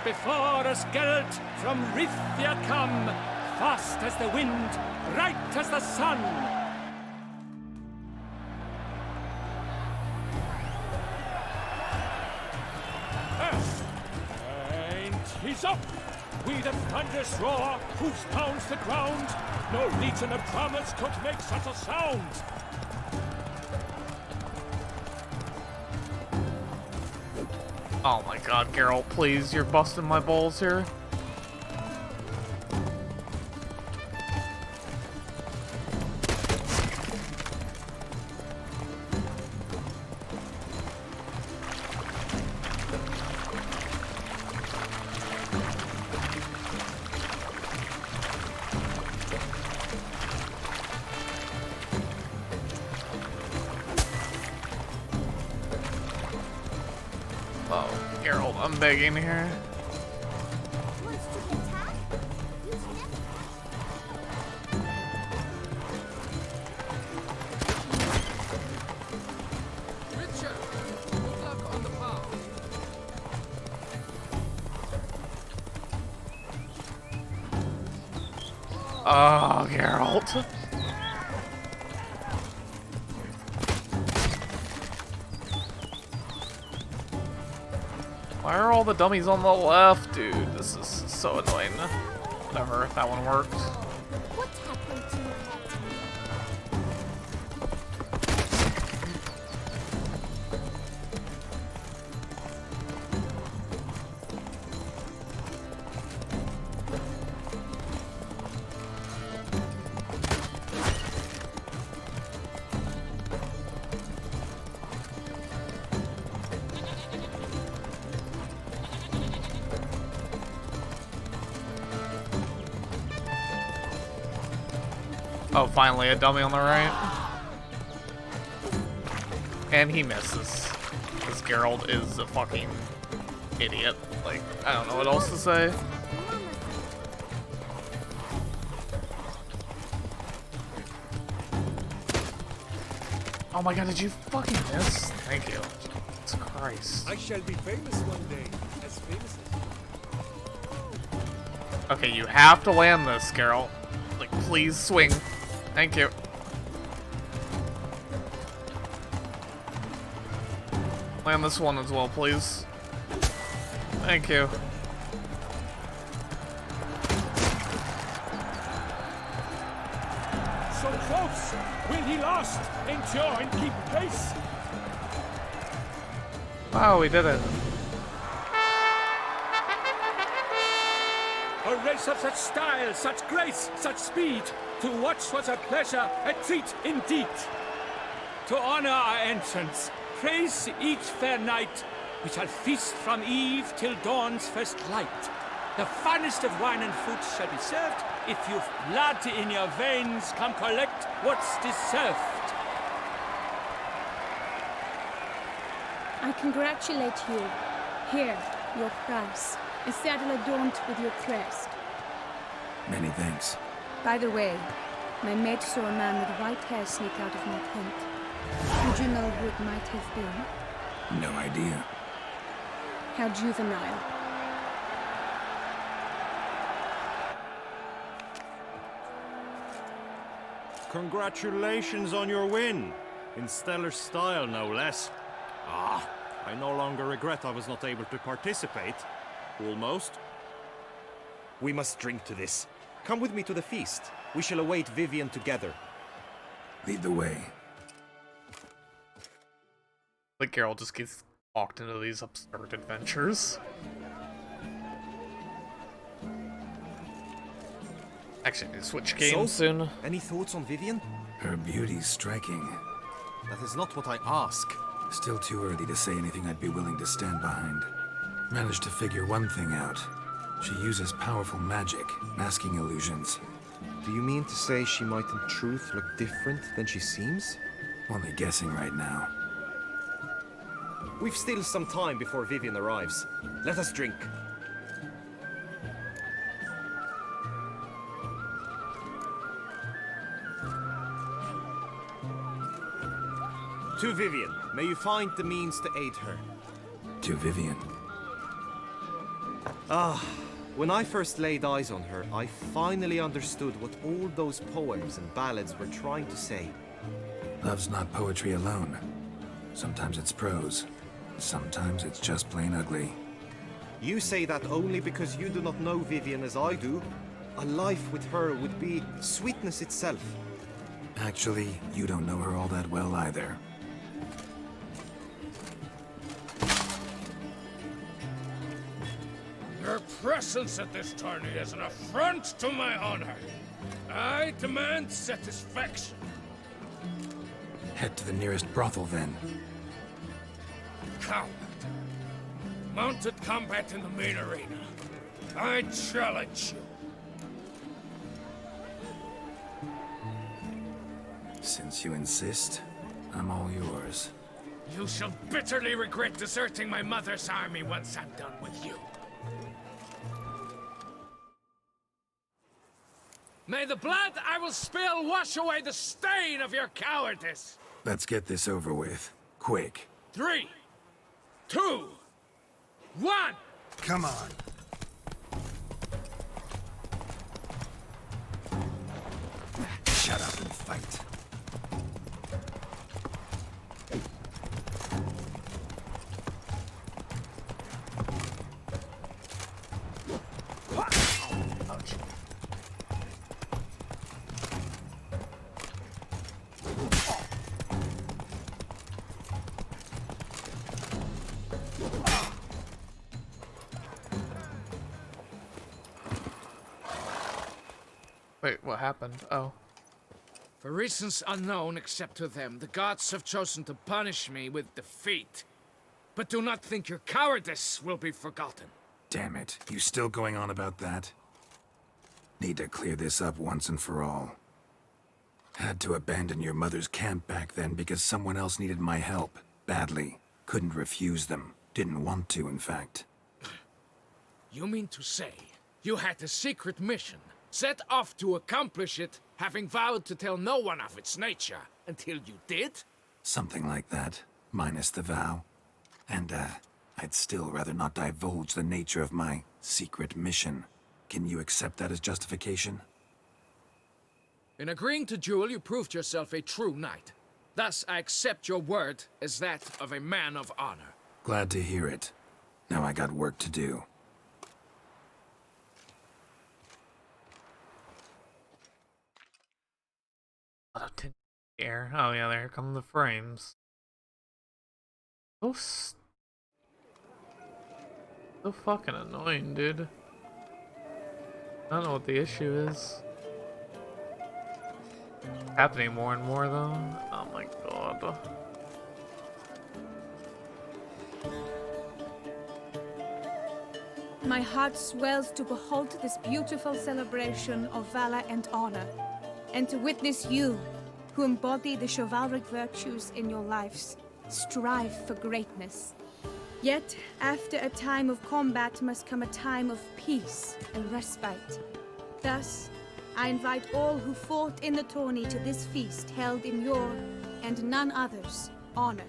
Before us Geralt from Rithia come, fast as the wind, bright as the sun. And he's up! We the thunderous roar, hoofs pounds the ground. No legion of drummers could make such a sound. Oh my god, Geralt, please, you're busting my balls here. Oh, Geralt, I'm begging here. Richard, good luck on the path. Oh, Geralt. Why are all the dummies on the left, dude? This is so annoying. Whatever, that one worked. What's happened to your head? Oh, finally, a dummy on the right. And he misses. Because Geralt is a fucking idiot. Like, I don't know what else to say. Oh my god, did you fucking miss? Thank you. Jesus Christ. I shall be famous one day, as famous as Okay, you have to land this, Geralt. Like, please swing. Thank you. Land this one as well, please. Thank you. So close! Will he last? Endure and keep pace? Wow, we did it. A race of such style, such grace, such speed. To watch was a pleasure, a treat indeed. To honor our entrance, praise each fair knight. We shall feast from eve till dawn's first light. The finest of wine and food shall be served. If you've blood in your veins, come collect what's deserved. I congratulate you. Here, your prize. A saddle adorned with your crest. Many thanks. By the way, my mate saw a man with white hair sneak out of my tent. Would you know who it might have been? No idea. How juvenile. Congratulations on your win. In stellar style, no less. Ah, I no longer regret I was not able to participate. Almost. We must drink to this. Come with me to the feast. We shall await Vivian together. Lead the way. Like, Geralt just gets walked into these absurd adventures. Actually, we switch games soon. Any thoughts on Vivian? Her beauty's striking. That is not what I ask. Still too early to say anything I'd be willing to stand behind. Managed to figure one thing out. She uses powerful magic, masking illusions. Do you mean to say she might in truth look different than she seems? Only guessing right now. We've still some time before Vivian arrives. Let us drink. To Vivian, may you find the means to aid her. To Vivian. When I first laid eyes on her, I finally understood what all those poems and ballads were trying to say. Love's not poetry alone. Sometimes it's prose. Sometimes it's just plain ugly. You say that only because you do not know Vivian as I do. A life with her would be sweetness itself. Actually, you don't know her all that well either. Your presence at this tourney is an affront to my honor. I demand satisfaction. Head to the nearest brothel, then. Coward. Mounted combat in the main arena. I challenge you. Since you insist, I'm all yours. You shall bitterly regret deserting my mother's army once I'm done with you. May the blood I will spill wash away the stain of your cowardice! Let's get this over with. Quick. 3, 2, 1! Come on. Shut up and fight. Wait, what happened? Oh. For reasons unknown except to them, the gods have chosen to punish me with defeat. But do not think your cowardice will be forgotten. Damn it. You still going on about that? Need to clear this up once and for all. Had to abandon your mother's camp back then because someone else needed my help. Badly. Couldn't refuse them. Didn't want to, in fact. You mean to say you had a secret mission, set off to accomplish it, having vowed to tell no one of its nature, until you did? Something like that. Minus the vow. And, I'd still rather not divulge the nature of my secret mission. Can you accept that as justification? In agreeing to duel, you proved yourself a true knight. Thus, I accept your word as that of a man of honor. Glad to hear it. Now I got work to do. Air. Oh yeah, there come the frames. So fucking annoying, dude. I don't know what the issue is. Happening more and more though. Oh my god. My heart swells to behold this beautiful celebration of valor and honor, and to witness you, who embody the chivalric virtues in your lives, strive for greatness. Yet, after a time of combat must come a time of peace and respite. Thus, I invite all who fought in the tourney to this feast held in your, and none other's, honor.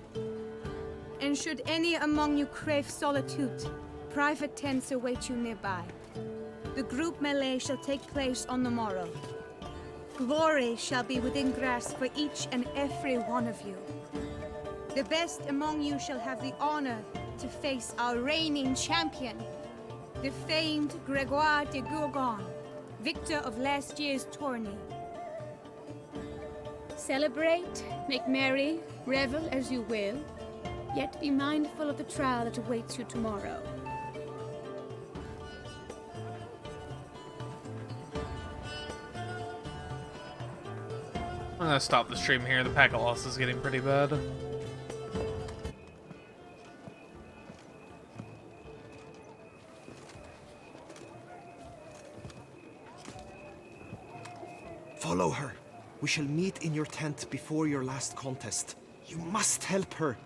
And should any among you crave solitude, private tents await you nearby. The group melee shall take place on the morrow. Glory shall be within grasp for each and every one of you. The best among you shall have the honor to face our reigning champion, the famed Gregoire de Gourgon, victor of last year's tourney. Celebrate, make merry, revel as you will, yet be mindful of the trial that awaits you tomorrow. gonna stop the stream here. The packet loss is getting pretty bad. Follow her. We shall meet in your tent before your last contest. You must help her.